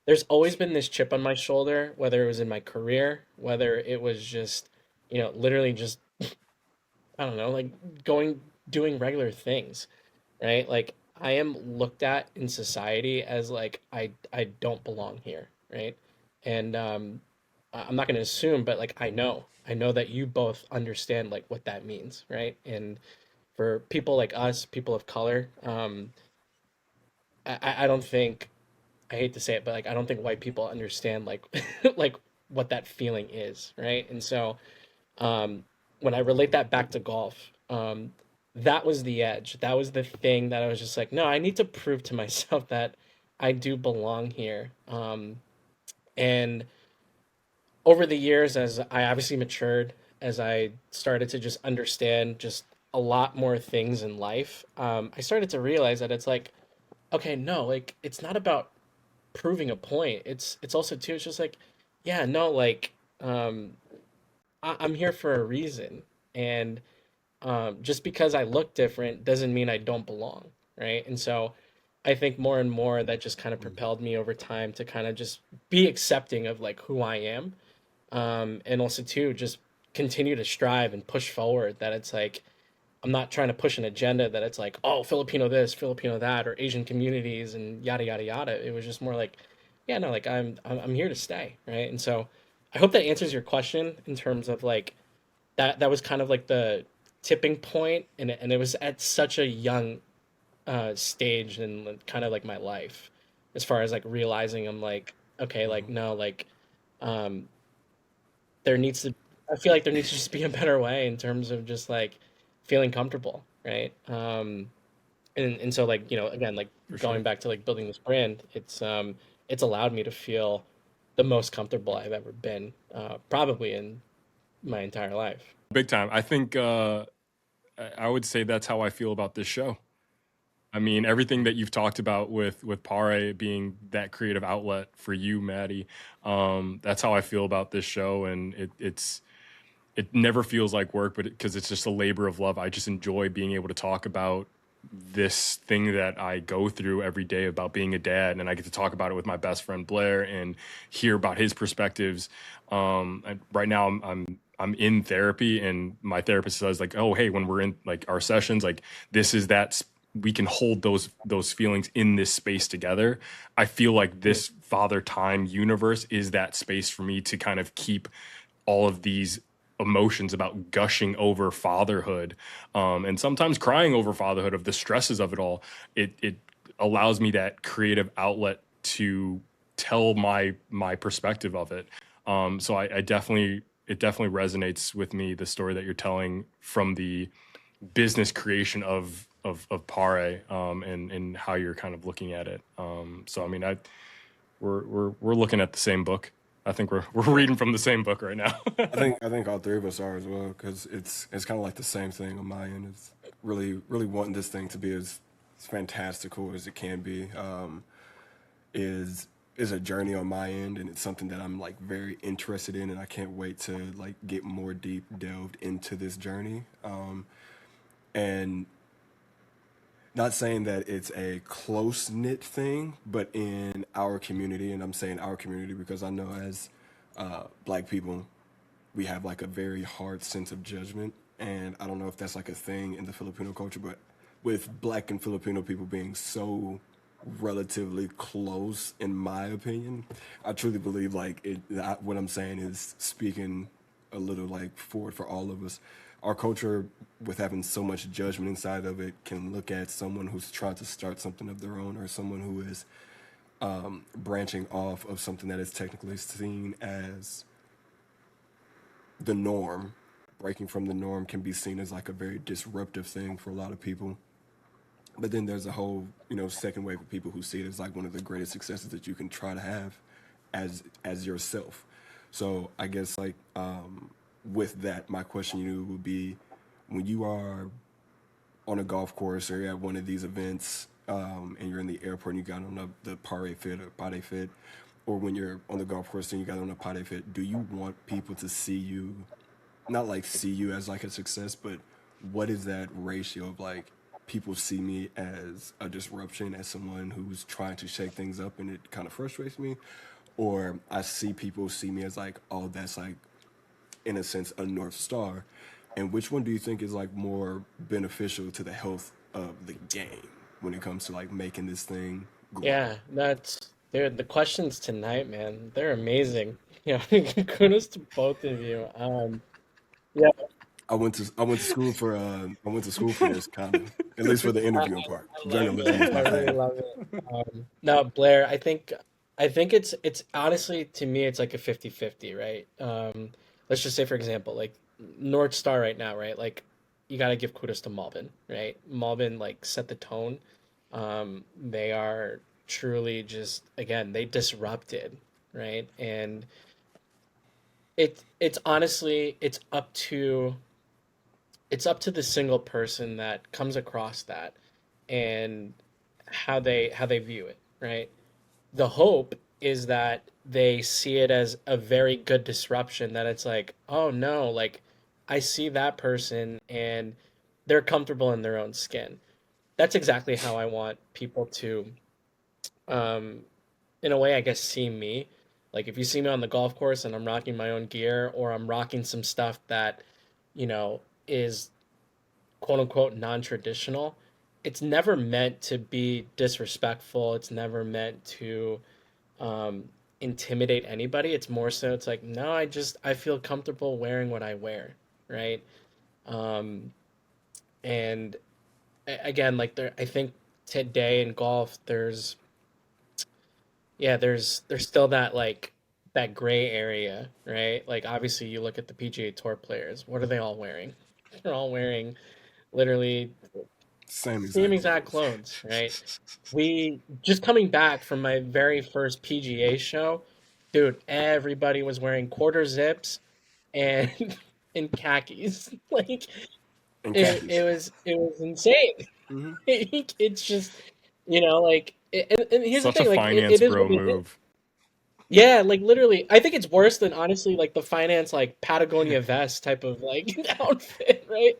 there's always been this chip on my shoulder, whether it was in my career, whether it was just, literally just, I don't know, like doing regular things, right? Like I am looked at in society as like I don't belong here, right? And I'm not going to assume, but like I know that you both understand like what that means, right? And for people like us, people of color, I don't think I hate to say it, but like I don't think white people understand like like what that feeling is, right? And so um, when I relate that back to golf, that was the edge. That was the thing that I was just like, no, I need to prove to myself that I do belong here. And over the years, as I obviously matured, as I started to just understand just a lot more things in life, I started to realize that it's like, okay, no, like it's not about proving a point. It's also too. It's just like, yeah, no, like um, I'm here for a reason, and just because I look different doesn't mean I don't belong, right? And so I think more and more that just kind of Mhm. propelled me over time to kind of just be accepting of like who I am, and also too just continue to strive and push forward. That it's like I'm not trying to push an agenda that it's like, oh, Filipino this, Filipino that, or Asian communities and yada yada yada. It was just more like, yeah, no, like I'm here to stay, right? And so I hope that answers your question in terms of like that was kind of like the tipping point, and it was at such a young stage in kind of like my life, as far as like realizing I'm like, okay, like Hmm. no, like um there needs to I feel like there needs to just be a better way in terms of just like feeling comfortable, right? And so like, again, like For going sure. back to like building this brand, it's allowed me to feel the most comfortable I've ever been, probably in my entire life. Big time. I think I would say that's how I feel about this show. I mean, everything that you've talked about with Paré being that creative outlet for you, Maddie, that's how I feel about this show, and it never feels like work, but because it's just a labor of love. I just enjoy being able to talk about this thing that I go through every day about being a dad, and I get to talk about it with my best friend Blair and hear about his perspectives. And right now, I'm in therapy, and my therapist says like, "Oh, hey, when we're in like our sessions, like this is we can hold those feelings in this space together." I feel like Mm. this father time universe is that space for me to kind of keep all of these emotions about gushing over fatherhood, and sometimes crying over fatherhood, of the stresses of it all. It allows me that creative outlet to tell my perspective of it. So I definitely, it definitely resonates with me, the story that you're telling from the business creation of Pare, and how you're kind of looking at it. So I mean, we're looking at the same book. I think we're reading from the same book right now. I think all three of us are as well, because it's kind of like the same thing on my end. It's really wanting this thing to be as fantastical as it can be. Is a journey on my end, and it's something that I'm like very interested in, and I can't wait to like get more deep delved into this journey. And not saying that it's a close knit thing, but in our community, and I'm saying our community because I know as black people, we have like a very hard sense of judgment. And I don't know if that's like a thing in the Filipino culture, but with black and Filipino people being so relatively close, in my opinion, I truly believe like what I'm saying is speaking a little like forward for all of us. Our culture, with having so much judgment inside of it, can look at someone who's trying to start something of their own, or someone who is branching off of something that is technically seen as the norm. Breaking from the norm can be seen as like a very disruptive thing for a lot of people. But then there's a whole, second wave of people who see it as like one of the greatest successes that you can try to have as yourself. So I guess like with that, my question to you would be, when you are on a golf course or you're at one of these events, and you're in the airport and you got on the Paré fit or Pate fit, or when you're on the golf course and you got on a Pate fit, do you want people to see you, not like see you as like a success, but what is that ratio of like people see me as a disruption, as someone who's trying to shake things up and it kind of frustrates me, or I see people see me as like, oh, that's like in a sense a north star, and which one do you think is like more beneficial to the health of the game when it comes to like making this thing grow? Yeah, they're the questions tonight, man. They're amazing. Kudos to both of you. Yeah, I went to school for this kind of, at least for the I, interviewing part. I love Journalism it. was I my really thing. love it. No, Blair, I think it's honestly, to me it's like a 50-50, right? Let's just say for example, like North Star right now, right? Like you got to give kudos to Malvin, right? Malvin like set the tone. They are truly just, again, they disrupted, right? And it's honestly, it's up to the single person that comes across that, and how they view it, right? The hope is that they see it as a very good disruption, that it's like, oh no, like I see that person and they're comfortable in their own skin. That's exactly how I want people to, um in a way, I guess, see me. Like if you see me on the golf course and I'm rocking my own gear, or I'm rocking some stuff that, is quote unquote non-traditional, it's never meant to be disrespectful. It's never meant to um, intimidate anybody. It's more so, it's like, no, I feel comfortable wearing what I wear, right? Um, and again, like I think today in golf, there's still that like that gray area, right? Like obviously, you look at the PGA Tour players. What are they all wearing? They're all wearing literally Same same exact exact clothes. clothes, right? We just coming back from my very first PGA show, dude. Everybody was wearing quarter zips and and khakis. Like And it khakis. was insane. Mm-hmm. It's just like and here's the Such a thing, like finance it is bro what it is. move. Yeah, like literally, I think it's worse than honestly like the finance like Patagonia vest type of like outfit, right?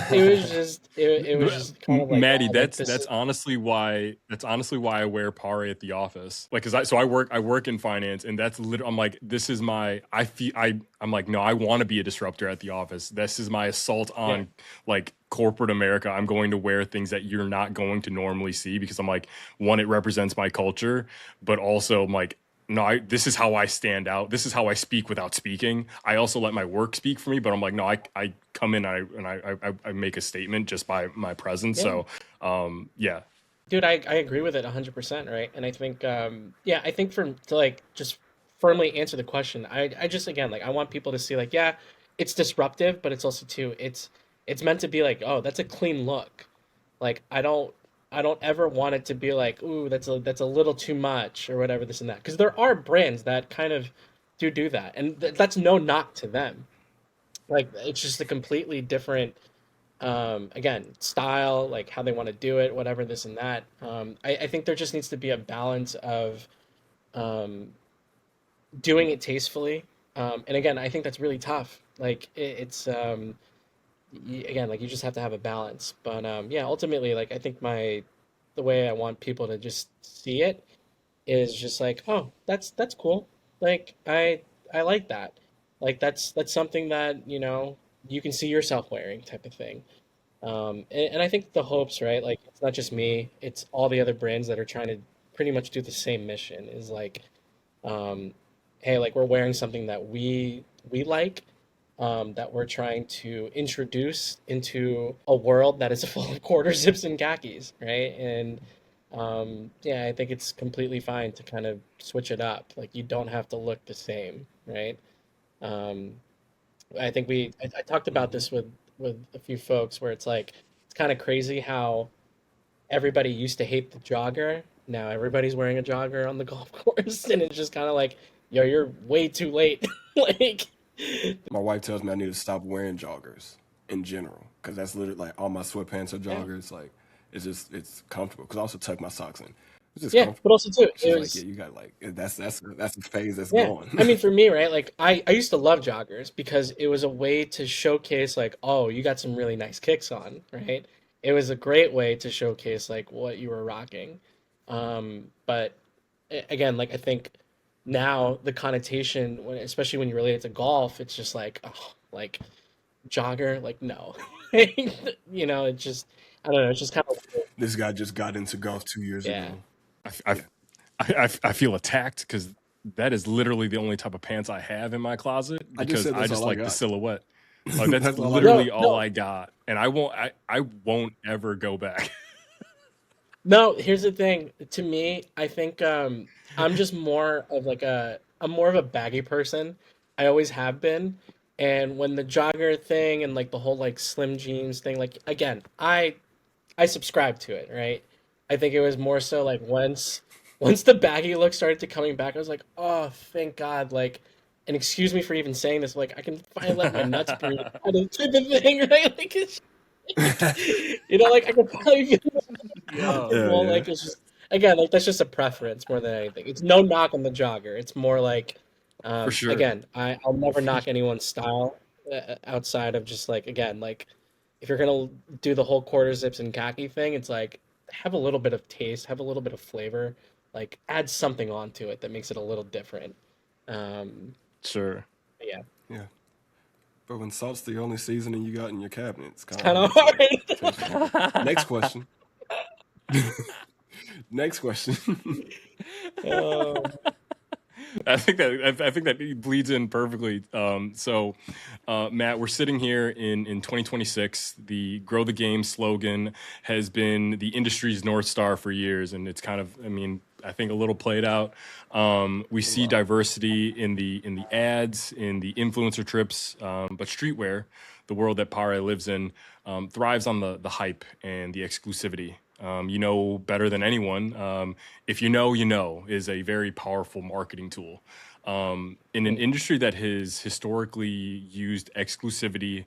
It was just kind of like Maddie, wow, like this that's is honestly why I wear Paré at the office. Like, cause I work in finance, and that's literally I'm like, this is my I'm like, no, I want to be a disruptor at the office. This is my assault yeah, on like corporate America. I'm going to wear things that you're not going to normally see because I'm like, one, it represents my culture, but also I'm like, no, this is how I stand out. This is how I speak without speaking. I also let my work speak for me, but I'm like, no, I come in I make a statement just by my presence. yeah. So, yeah, Dude, I agree with it 100%, right? And I think yeah, I think for to like just firmly answer the question, I just again like I want people to see like yeah, it's disruptive, but it's also too it's meant to be like, oh, that's a clean look. Like I don't ever want it to be like, ooh, that's a little too much or whatever this and that. Because there are brands that kind of do that. And that's no knock to them. Like it's just a completely different again style, like how they want to do it, whatever this and that. I think there just needs to be a balance of um doing it tastefully. And again, I think that's really tough. Like it's again, like you just have to have a balance. But yeah, ultimately, like I think the way I want people to just see it is just like, oh, that's cool. Like I like that. Like that's something that you can see yourself wearing, type of thing. And I think the hopes, right? Like it's not just me; it's all the other brands that are trying to pretty much do the same mission. Is like, um, hey, like we're wearing something that we like, that we're trying to introduce into a world that is full of quarter zips and khakis, right? And yeah, I think it's completely fine to kind of switch it up. Like you don't have to look the same, right? Um, I think I talked about Mm-hmm. this with a few folks where it's like it's kind of crazy how everybody used to hate the jogger. Now everybody's wearing a jogger on the golf course, and it's just kind of like, yo, you're way too late. Like, My wife tells me I need to stop wearing joggers in general because that's literally like all my sweatpants are yeah, joggers. Like it's comfortable because I also tuck my socks in. It's just yeah, but comfortable. also too, She's it like, yeah, was you got like that's a phase that's yeah. gone. I mean, for me, right? Like, I used to love joggers because it was a way to showcase, like, oh, you got some really nice kicks on, right? It was a great way to showcase like what you were rocking. But again, like I think now the connotation, especially when you relate it to golf, it's just like, oh, like jogger, like no, it's just I don't know, it's just kind of This guy just got into golf 2 years yeah, ago. I Yeah, I feel attacked because that is literally the only type of pants I have in my closet I just because said I that's just all I like the got. silhouette. Like that's That's all I got. literally no, all no, I got, and I won't ever go back. no. Here's the thing. To me, I think I'm just more of like I'm more of a baggy person. I always have been. And when the jogger thing and like the whole like slim jeans thing, like again, I subscribe to it, right? I think it was more so like once the baggy look started to coming back, I was like, oh, thank God. Like, and excuse me for even saying this, like I can finally let my nuts breathe, kind of type of thing, right? Like it's like, like I can finally feel Yo, Yeah, comfortable. yeah. Like it's just again, like that's just a preference more than anything. It's no knock on the jogger. It's more like, for sure. again, I'll never knock anyone's style outside of just like again, like if you're gonna do the whole quarter zips and khaki thing, it's like have a little bit of taste, have a little bit of flavor, like add something onto it that makes it a little different. Um, Sure. but yeah, Yeah. But when salt's the only seasoning you got in your cabinet, it's it's kind of kind of hard to hard. taste different. Next question. Next question. um, I think that bleeds in perfectly. Matt, we're sitting here in 2026. The "Grow the Game" slogan has been the industry's north star for years, and it's kind of, I mean, I think a little played out. We see diversity in the ads, in the influencer trips, but streetwear, the world that Paré lives in, thrives on the hype and the exclusivity. You know better than anyone. If you know, you know is a very powerful marketing tool. In an industry that has historically used exclusivity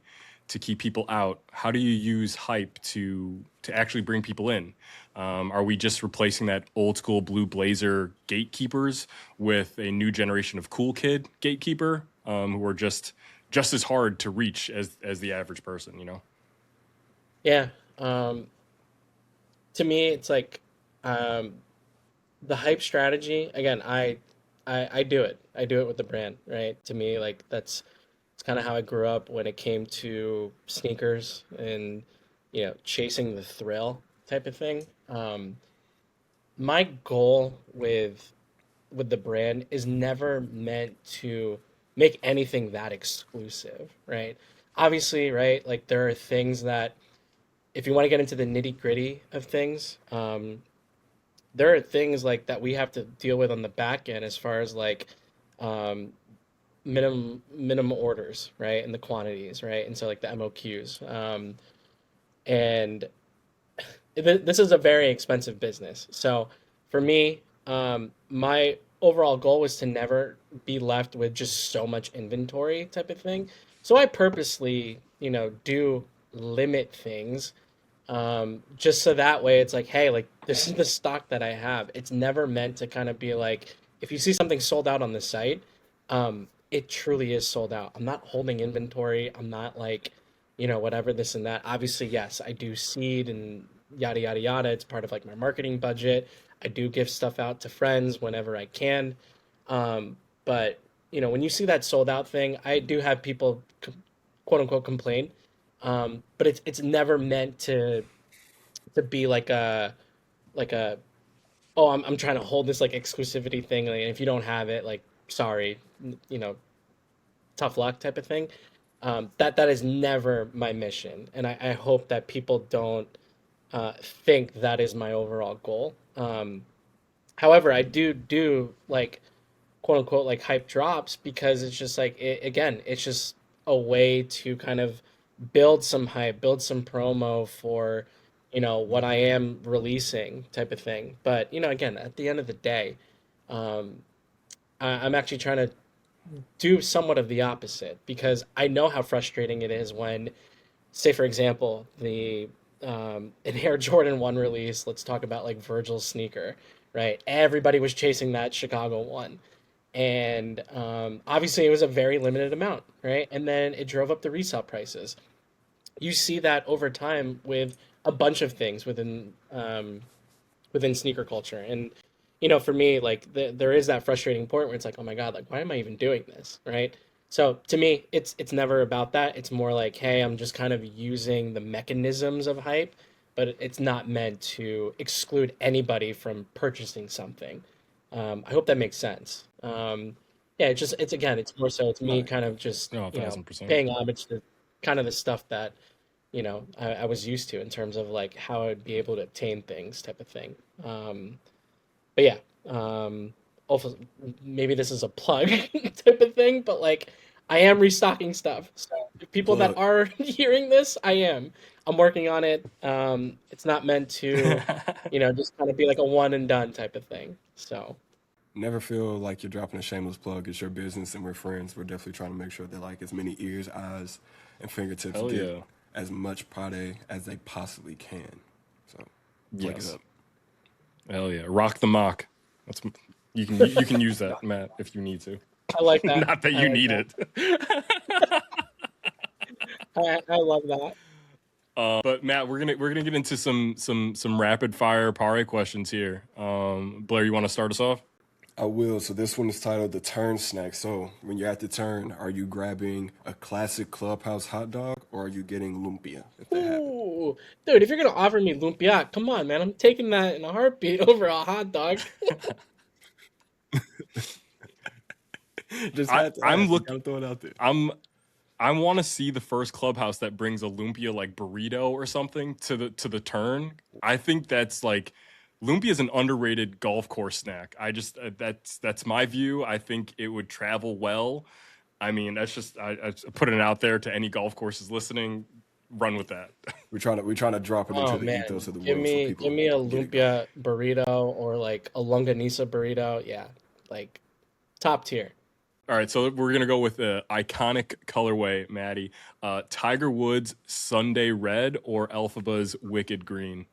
to keep people out, how do you use hype to actually bring people in? Are we just replacing that old school blue blazer gatekeepers with a new generation of cool kid gatekeeper who are just as hard to reach as the average person? You know. Yeah. To me, it's like um, the hype strategy. Again, I do it. I do it with the brand, right? To me, like it's kind of how I grew up when it came to sneakers and chasing the thrill type of thing. My goal with the brand is never meant to make anything that exclusive, right? Obviously, right? Like there are things that if you want to get into the nitty gritty of things, there are things like that we have to deal with on the back end as far as like um, minimum orders, right, and the quantities, right, and so like the MOQs, and this is a very expensive business. So for me, my overall goal was to never be left with just so much inventory type of thing. So I purposely, do limit things just so that way it's like, hey, like this is the stock that I have. It's never meant to kind of be like, if you see something sold out on the site, it truly is sold out. I'm not holding inventory. I'm not like, whatever this and that. Obviously, yes, I do seed and yada yada yada. It's part of like my marketing budget. I do give stuff out to friends whenever I can. But when you see that sold out thing, I do have people quote unquote complain. But it's never meant to be like a oh, I'm trying to hold this like exclusivity thing, like, and if you don't have it, like sorry, you know tough luck type of thing. That is never my mission, and I hope that people don't think that is my overall goal. However, I do like quote unquote like hype drops because it's just like again, it's just a way to kind of build some hype, build some promo for what I am releasing type of thing. But again, at the end of the day, um, I'm actually trying to do somewhat of the opposite because I know how frustrating it is when, say, for example, the an Air Jordan 1 release, let's talk about like Virgil's sneaker, right? Everybody was chasing that Chicago 1. And obviously, it was a very limited amount, right? And then it drove up the resale prices. You see that over time with a bunch of things within sneaker culture. And for me, like there is that frustrating point where it's like, oh my god, like why am I even doing this, right? So to me, it's never about that. It's more like, hey, I'm just kind of using the mechanisms of hype, but it's not meant to exclude anybody from purchasing something. I hope that makes sense. Yeah, it's again, it's more so it's me Right. kind of just No, 1,000%. paying homage to kind of the stuff that I was used to in terms of like how I'd be able to obtain things type of thing. But yeah, also maybe this is a plug type of thing, but like I am restocking stuff. So if people that Plug. are hearing this, I'm working on it. It's not meant to, just kind of be like a one and done type of thing. So Never feel like you're dropping a shameless plug. It's your business, and we're friends. We're definitely trying to make sure that like as many ears, eyes, and fingertips Hell get yeah. as much Prade as they possibly can. So plug it Yes. up. Hell yeah. Rock the mock. That's you can use that, Matt, if you need to. I like that. Not that I you like need that. it. I love that. But Matt, we're gonna get into some rapid fire Paré questions here. Blair, you want to start us off? I will. So this one is titled The Turn Snack. So when you're at the turn, are you grabbing a classic clubhouse hot dog or are you getting lumpia if they have it? Ooh, dude, if you're gonna offer me lumpia, come on, man. I'm taking that in a heartbeat over a hot dog. Just had to I'm ask. looking. Gotta throw it out there. I want to see the first clubhouse that brings a Lumpia like burrito or something to the turn. I think that's like Lumpia is an underrated golf course snack. I just that's my view. I think it would travel well. I mean, that's just I put it out there to any golf courses listening. Run with that. We're trying to drop it into Oh the man, ethos of the give world so me people give me a get it going. lumpia burrito or like a longanisa burrito. Yeah, like top tier. All right, so we're gonna go with the iconic colorway, Maddie. Tiger Woods Sunday Red or Elphaba's Wicked Green.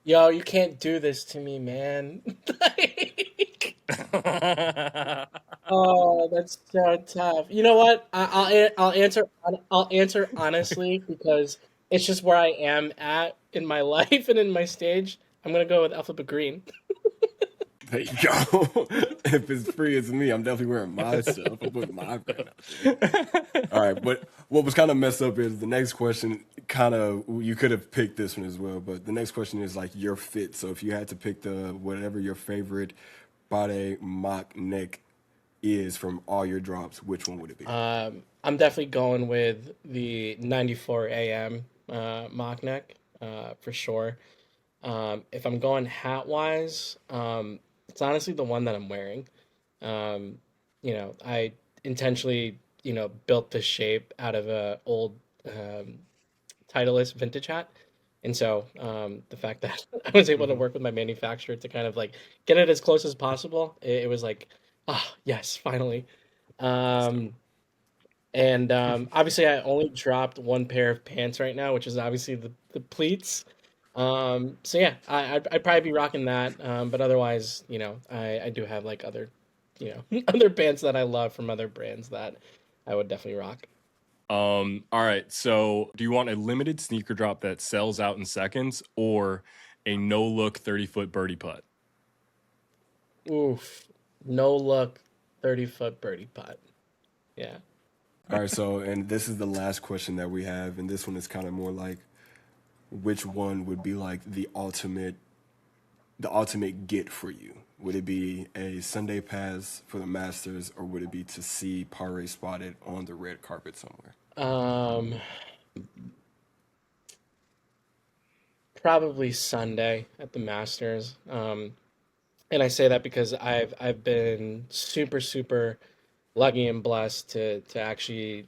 Yo, you can't do this to me, man. Like, oh, that's so tough. You know what? I'll answer honestly because it's just where I am at in my life and in my stage. I'm gonna go with Alphabet Green. There you go. If it's free as me, I'm definitely wearing myself. I'm putting my brand out there. All right, but what was kind of messed up is the next question. Kind of, you could have picked this one as well, but the next question is like your fit. So if you had to pick the whatever your favorite Paré mock neck is from all your drops, which one would it be? I'm definitely going with the 94 AM mock neck for sure. If I'm going hat wise, it's honestly the one that I'm wearing. Um, I intentionally, built the shape out of a old um, Titleist vintage hat. And so the fact that I was able to Hmm. work with my manufacturer to kind of like get it as close as possible, it was like, ah, yes, finally. That's dope. Um, and obviously, I only dropped one pair of pants right now, which is obviously the pleats. So yeah, I'd probably be rocking that. But otherwise, I do have like other, other pants that I love from other brands that I would definitely rock. All right. So, do you want a limited sneaker drop that sells out in seconds, or a no look 30-foot birdie putt? Oof, no look, 30-foot birdie putt. Yeah. All right, so and this is the last question that we have, and this one is kind of more like which one would be like the ultimate get for you? Would it be a Sunday pass for the Masters, or would it be to see Paré spotted on the red carpet somewhere? Um, Probably Sunday at the Masters. And I say that because I've been super super lucky and blessed to actually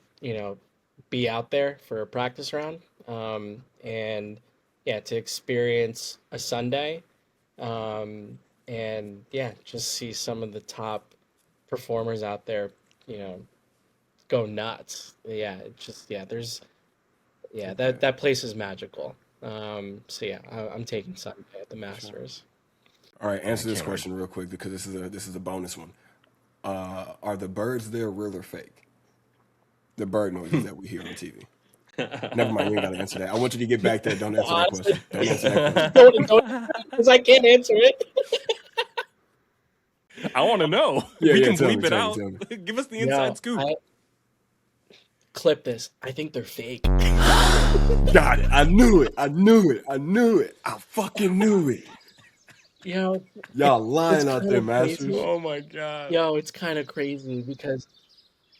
be out there for a practice round, and yeah, to experience a Sunday, and yeah, just see some of the top performers out there, you know, go nuts. Yeah, it just yeah, there's yeah, Okay, that place is magical. So yeah, I'm taking Sunday at the for sure. Masters. All right, I answer this can't argue. question real quick because this is a bonus one. Are the birds there real or fake? The bird noises that we hear on TV. Never mind, you ain't got to answer that. I want you to get back there. Don't answer that Honestly, question. Don't answer that question. don't because I can't answer it. I want to know. Yeah, We yeah. can Tell me, bleep it tell me, out. tell me. Give us the inside Yo, scoop. I clip this. I think they're fake. Got it. I knew it. I knew it. I knew it. I fucking knew it. Yo, Y'all it's lying out kind there, of masters. crazy. Oh my god. Yo, it's kind of crazy because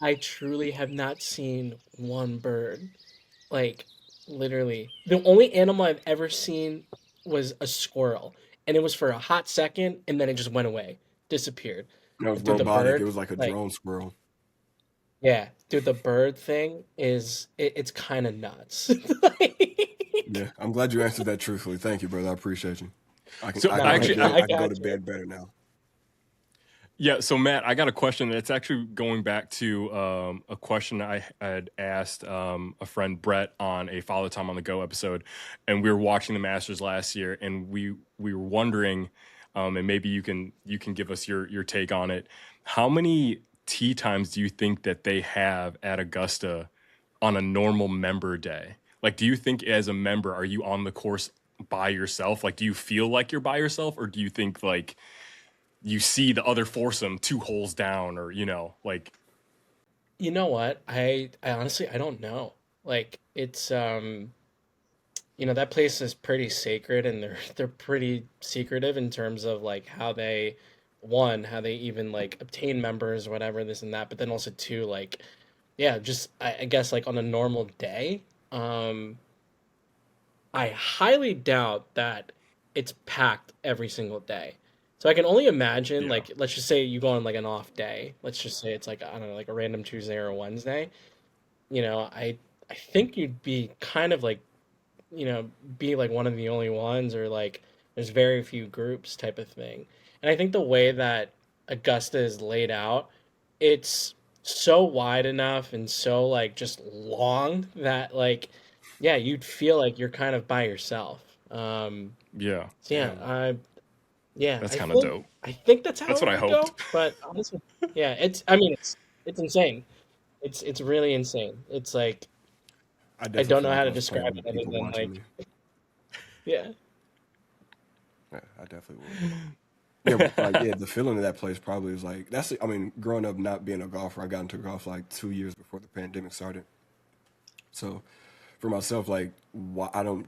I truly have not seen one bird. Like, literally. The only animal I've ever seen was a squirrel, and it was for a hot second, and then it just went away, disappeared. That was But dude, the robotic. It bird, was like a like, drone squirrel. yeah, dude, the bird thing it's kind of nuts. Like, Yeah, I'm glad you answered that truthfully. Thank you, brother. I appreciate you. So I no, can go to actually, bed. I I can go to got you. bed better now. yeah. So Matt, I got a question that's actually going back to a question I had asked a friend Brett on a Follow Time on the Go episode, and we were watching the Masters last year, and we were wondering, and maybe you can give us your take on it. How many tee times do you think that they have at Augusta on a normal member day? Like, do you think as a member, are you on the course by yourself? Like, do you feel like you're by yourself, or do you think like you see the other foursome 2 holes down, or like You know what? I honestly I don't know. Like it's that place is pretty sacred and they're they're pretty secretive in terms of like how they one, how they even like obtain members or whatever, this and that, but then also two, like, yeah, just I guess like on a normal day, um, I highly doubt that it's packed every single day. So I can only imagine, Yeah. like, let's just say you go on like an off day. Let's just say it's like, I don't know, like a random Tuesday or a Wednesday. You know, I think you'd be kind of like, be like one of the only ones, or like there's very few groups type of thing. And I think the way that Augusta is laid out, it's so wide enough and so like just long that like, yeah, you'd feel like you're kind of by yourself. Yeah. So yeah, Damn. yeah, That's kind of dope. I think that's how That's it what I would go. hoped. But honestly, yeah, I mean, it's insane. It's really insane. It's like I I definitely don't feel know like how I to was playing describe it with other people than watching like, me. yeah. Yeah, I definitely would. Yeah, but like yeah, the feeling of that place probably is like that's. I mean, growing up not being a golfer, I got into golf like 2 years before the pandemic started. So for myself, like I don't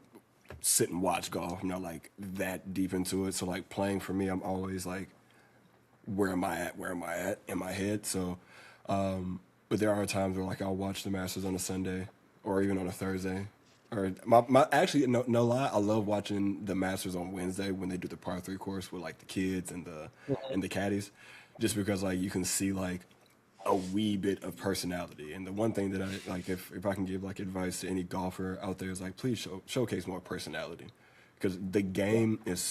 sit and watch golf. I'm not like that deep into it. So like playing for me, I'm always like, where am I at? Where am I at in my head? So, but there are times where like I'll watch the Masters on a Sunday or even on a Thursday. Or my actually no lie, I love watching the Masters on Wednesday when they do the par three course with like the kids and the caddies, just because like you can see like a wee bit of personality. And the one thing that I like, if I can give like advice to any golfer out there, is like please showcase more personality, because the game is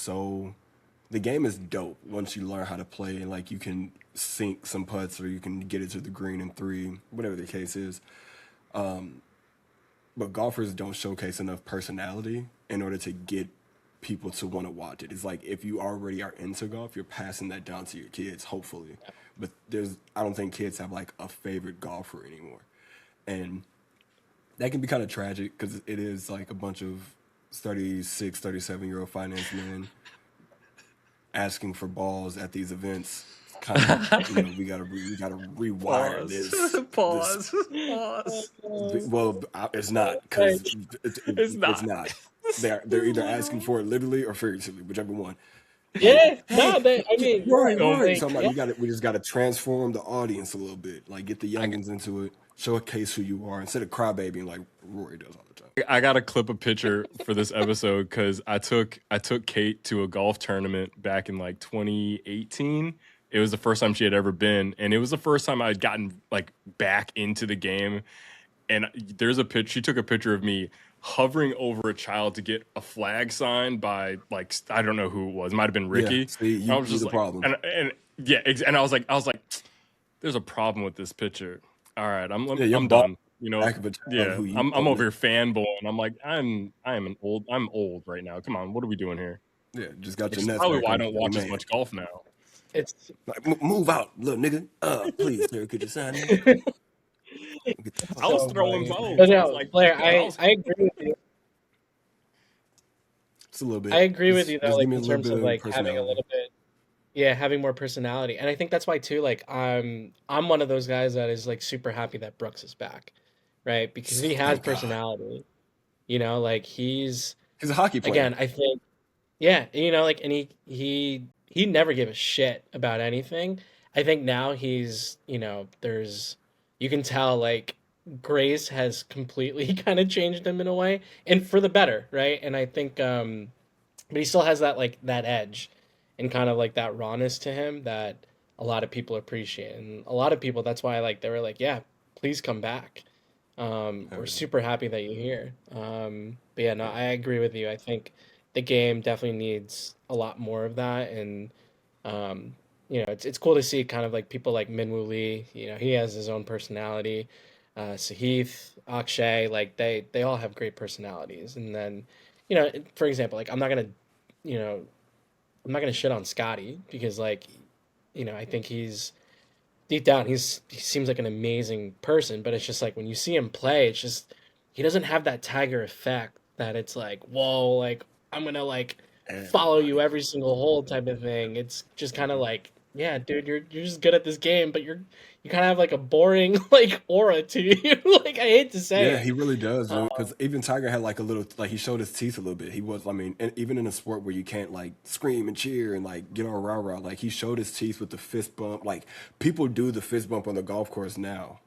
dope once you learn how to play, and like you can sink some putts or you can get it to the green in three, whatever the case is. But golfers don't showcase enough personality in order to get people to want to watch it. It's like if you already are into golf, you're passing that down to your kids, hopefully. But I don't think kids have like a favorite golfer anymore. And that can be kind of tragic because it is like a bunch of 36, 37-year-old finance men asking for balls at these events. Kind of, we gotta rewire Pause. Well, it's not, because it's not. They're either asking for it literally or figuratively, whichever one. Yeah, Hey, I mean, right. So like, I'm like, yeah, we just gotta transform the audience a little bit, like get the youngins into it, showcase who you are instead of crybabying like Rory does all the time. I gotta clip a picture for this episode because I took Kate to a golf tournament back in like 2018. It was the first time she had ever been, and it was the first time I'd gotten like back into the game. And there's a pitch. She took a picture of me hovering over a child to get a flag signed by like I don't know who it was. It might have been Ricky. Yeah, see, I was you just the like, problem. and yeah, and I was like, there's a problem with this picture. All right, Yeah, you're I'm done. back of a child Yeah, who you I'm don't over here fanboying. I'm like, I'm old right now. Come on, what are we doing here? Yeah, just got Which your is nuts probably back why I on don't the watch as man. much golf now. it's Like, move out, little nigga. Please, sir, could you sign in? Get the fuck I was so throwing funny. bows. But I was no, like, Blair, I was I agree with you. Just a little bit. I agree with you though, Just give like me a in little terms bit of of like having a personality. little bit, yeah, having more personality. And I think that's why too, like I'm one of those guys that is like super happy that Brooks is back, right? Because he has Thank God. personality. Like he's He's a hockey player. again, I think, yeah, like, and he never gave a shit about anything. I think now he's, you can tell like Grace has completely kind of changed him in a way, and for the better, right? And I think, but he still has that like that edge, and kind of like that rawness to him that a lot of people appreciate, and a lot of people, that's why like they were like, yeah, please come back. We're super happy that you're here. But yeah, no, I agree with you. I think the game definitely needs a lot more of that, and it's cool to see kind of like people like Minwoo Lee. He has his own personality. Sahith, Akshay, like they all have great personalities. And then, for example, like you know, I'm not gonna shit on Scotty because like, I think he's deep down he seems like an amazing person, but it's just like when you see him play, it's just he doesn't have that Tiger effect that it's like, whoa, like I'm gonna like follow you Everybody. every single hole type of thing. It's just kind of like yeah, dude, you're just good at this game, but you kind of have like a boring like aura to you. Like I hate to say Yeah, it. he really does, Uh, dude. Because even Tiger had like a little, like he showed his teeth a little bit. He was, I mean, and even in a sport where you can't like scream and cheer and like get all rah rah, like he showed his teeth with the fist bump. Like people do the fist bump on the golf course now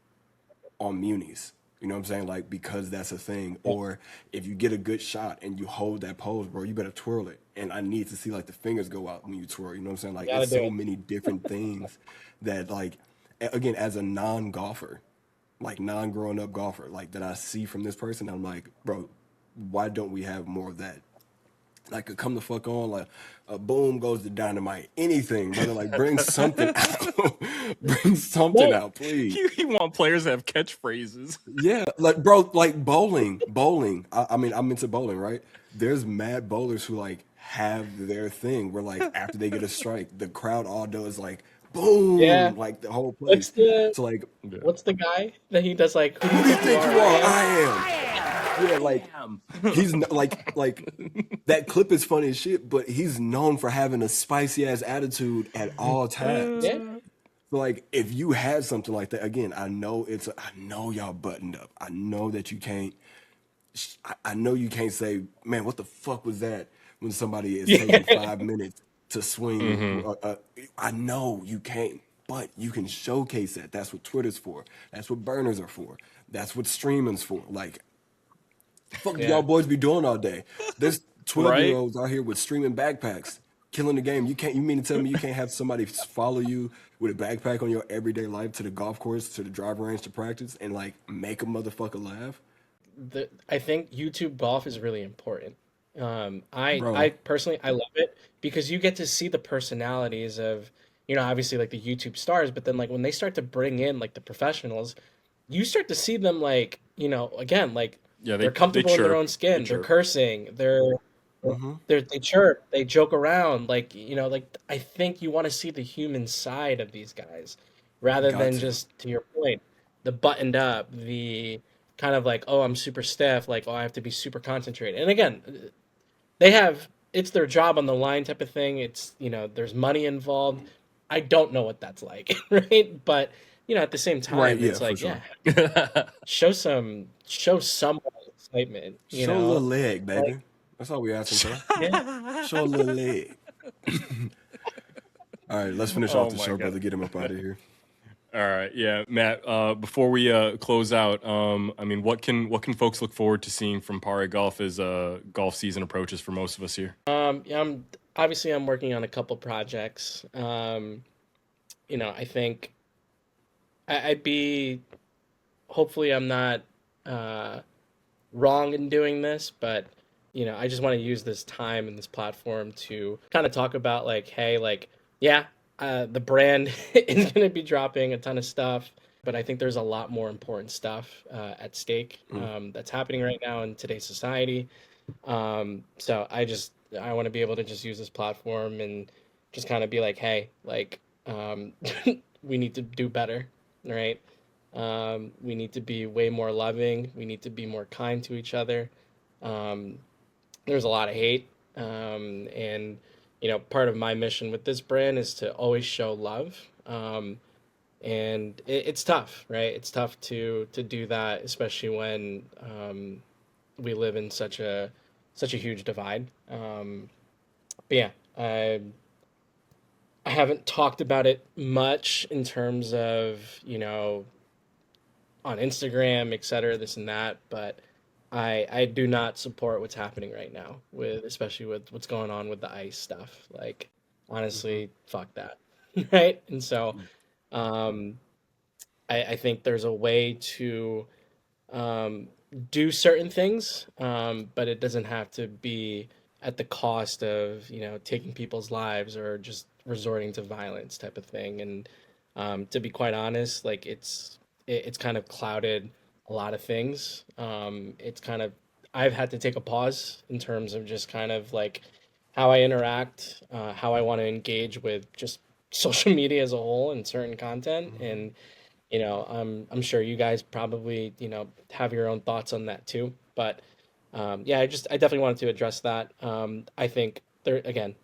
on munis. You know what I'm saying? Like because that's a thing. yeah, Or if you get a good shot and you hold that pose, bro, you better twirl it. And I need to see like the fingers go out when you twirl. You know what I'm saying? you Like gotta it's do so it. many different things that like again as a non golfer like non growing up golfer, like that I see from this person, I'm like, bro, why don't we have more of that? Like, come the fuck on, like, boom goes the dynamite, anything, brother. Like, bring something out, bring something No, out, please. You want players to have catchphrases. Yeah, like, bro, like bowling. I mean, I'm into bowling, right? There's mad bowlers who like have their thing where like after they get a strike, the crowd all does like yeah. boom, like the whole What's place. the So like, Yeah. what's the guy that he does like? Who do you who do you think you think are? you I are? am. I am. Yeah, like Damn. like that clip is funny as shit, but he's known for having a spicy ass attitude at all times. Yeah, Uh, So like if you had something like that, again, I know y'all buttoned up. I know that you can't I know you can't say, man, what the fuck was that when somebody is taking yeah, 5 minutes to swing. mhm. I know you can't, but you can showcase that. That's what Twitter's for. That's what burners are for. That's what streaming's for. Like fuck do y'all yeah. boys be doing all day? There's 12 year Right? olds out here with streaming backpacks, killing the game. You mean to tell me you can't have somebody follow you with a backpack on your everyday life to the golf course, to the driving range to practice and like make a motherfucker laugh? I think YouTube golf is really important. I Bro, personally I love it because you get to see the personalities of, obviously like the YouTube stars, but then like when they start to bring in like the professionals, you start to see them like, again, like Yeah, they're they comfortable in their chirp. own They skin, they're chirp. cursing, hmm they chirp, they joke around, like, like I think you want to see the human side of these guys rather got than to. just to your point, the buttoned up, the kind of like, oh, I'm super stiff, like, oh, I have to be super concentrated. And again, they have it's their job on the line type of thing. It's, there's money involved. I don't know what that's like, right? But, at the same Right, time, yeah, it's for like, yeah, sure. show some excitement, Show a little leg, Like, baby. That's all we asking for. yeah. Show a little leg. All right, let's finish off Oh the my show, god. brother. Get him up out of here. All right, yeah, Matt. Before we close out, I mean, what can folks look forward to seeing from Paré Golf as golf season approaches for most of us here? Yeah, I'm working on a couple projects. I think I'd be hopefully I'm not uh wrong in doing this, but I just want to use this time and this platform to kind of talk about like, hey, like, yeah, the brand is going to be dropping a ton of stuff, but I think there's a lot more important stuff at stake Mm. that's happening right now in today's society. So I want to be able to just use this platform and just kind of be like, hey, like, we need to do better, right? We need to be way more loving. We need to be more kind to each other. Um, there's a lot of hate, and part of my mission with this brand is to always show love. And it's tough, right? It's tough to do that, especially when we live in such a huge divide. But yeah, I haven't talked about it much in terms of on Instagram, et cetera, this and that, but I do not support what's happening right now with especially with what's going on with the ICE stuff. Like hmm honestly, fuck that. Right? And so um I think there's a way to um do certain things, but it doesn't have to be at the cost of, taking people's lives or just resorting to violence type of thing. And to be quite honest, like it's kind of clouded a lot of things. It's kind of I've had to take a pause in terms of just kind of like how I interact, how I want to engage with just social media as a whole and certain content. hmm And I'm sure you guys probably have your own thoughts on that too. But yeah, I definitely wanted to address that. I think there again,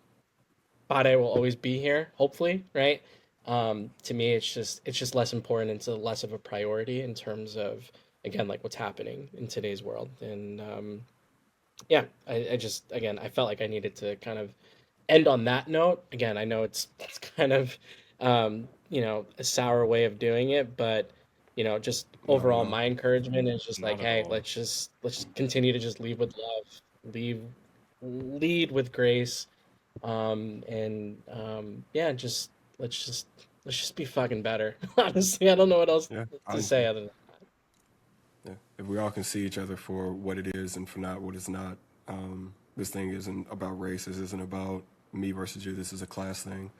Paré will always be here, hopefully, right? To me, it's just less important. It's a less of a priority in terms of, again, like what's happening in today's world. And yeah, I just, again, I felt like I needed to kind of end on that note. Again, I know it's kind of you know, a sour way of doing it, but you know, just Not at overall all. my encouragement is just like, Not at hey, all. let's just continue to just lead with love, lead with grace, and yeah, just let's just let's just be fucking better. Honestly, I don't know what else Yeah, to honestly. say other than Yeah. If we all can see each other for what it is and for not what it's not, this thing isn't about race. This isn't about me versus you. This is a class thing.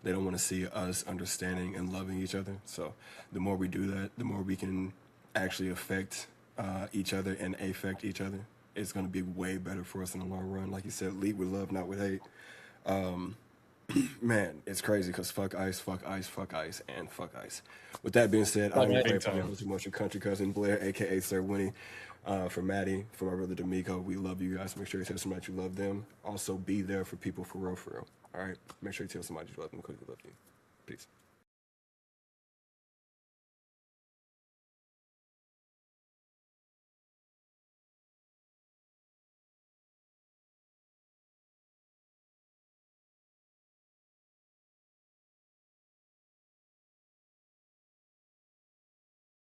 They don't want to see us understanding and loving each other. So the more we do that, the more we can actually affect each other and affect each other. It's going to be way better for us in the long run. Like you said, lead with love, not with hate. Man, it's crazy because fuck ice, fuck ice, fuck ice, and fuck ice. With that being said, Fuck I'm your ice. very Big time. host of Motion Country Cousin Blair, aka Sir Winnie. For Maddie, for my brother De'Meco, we love you guys. Make sure you tell somebody you love them. Also, be there for people for real, for real. All right? Make sure you tell somebody you love them because they love you. Peace.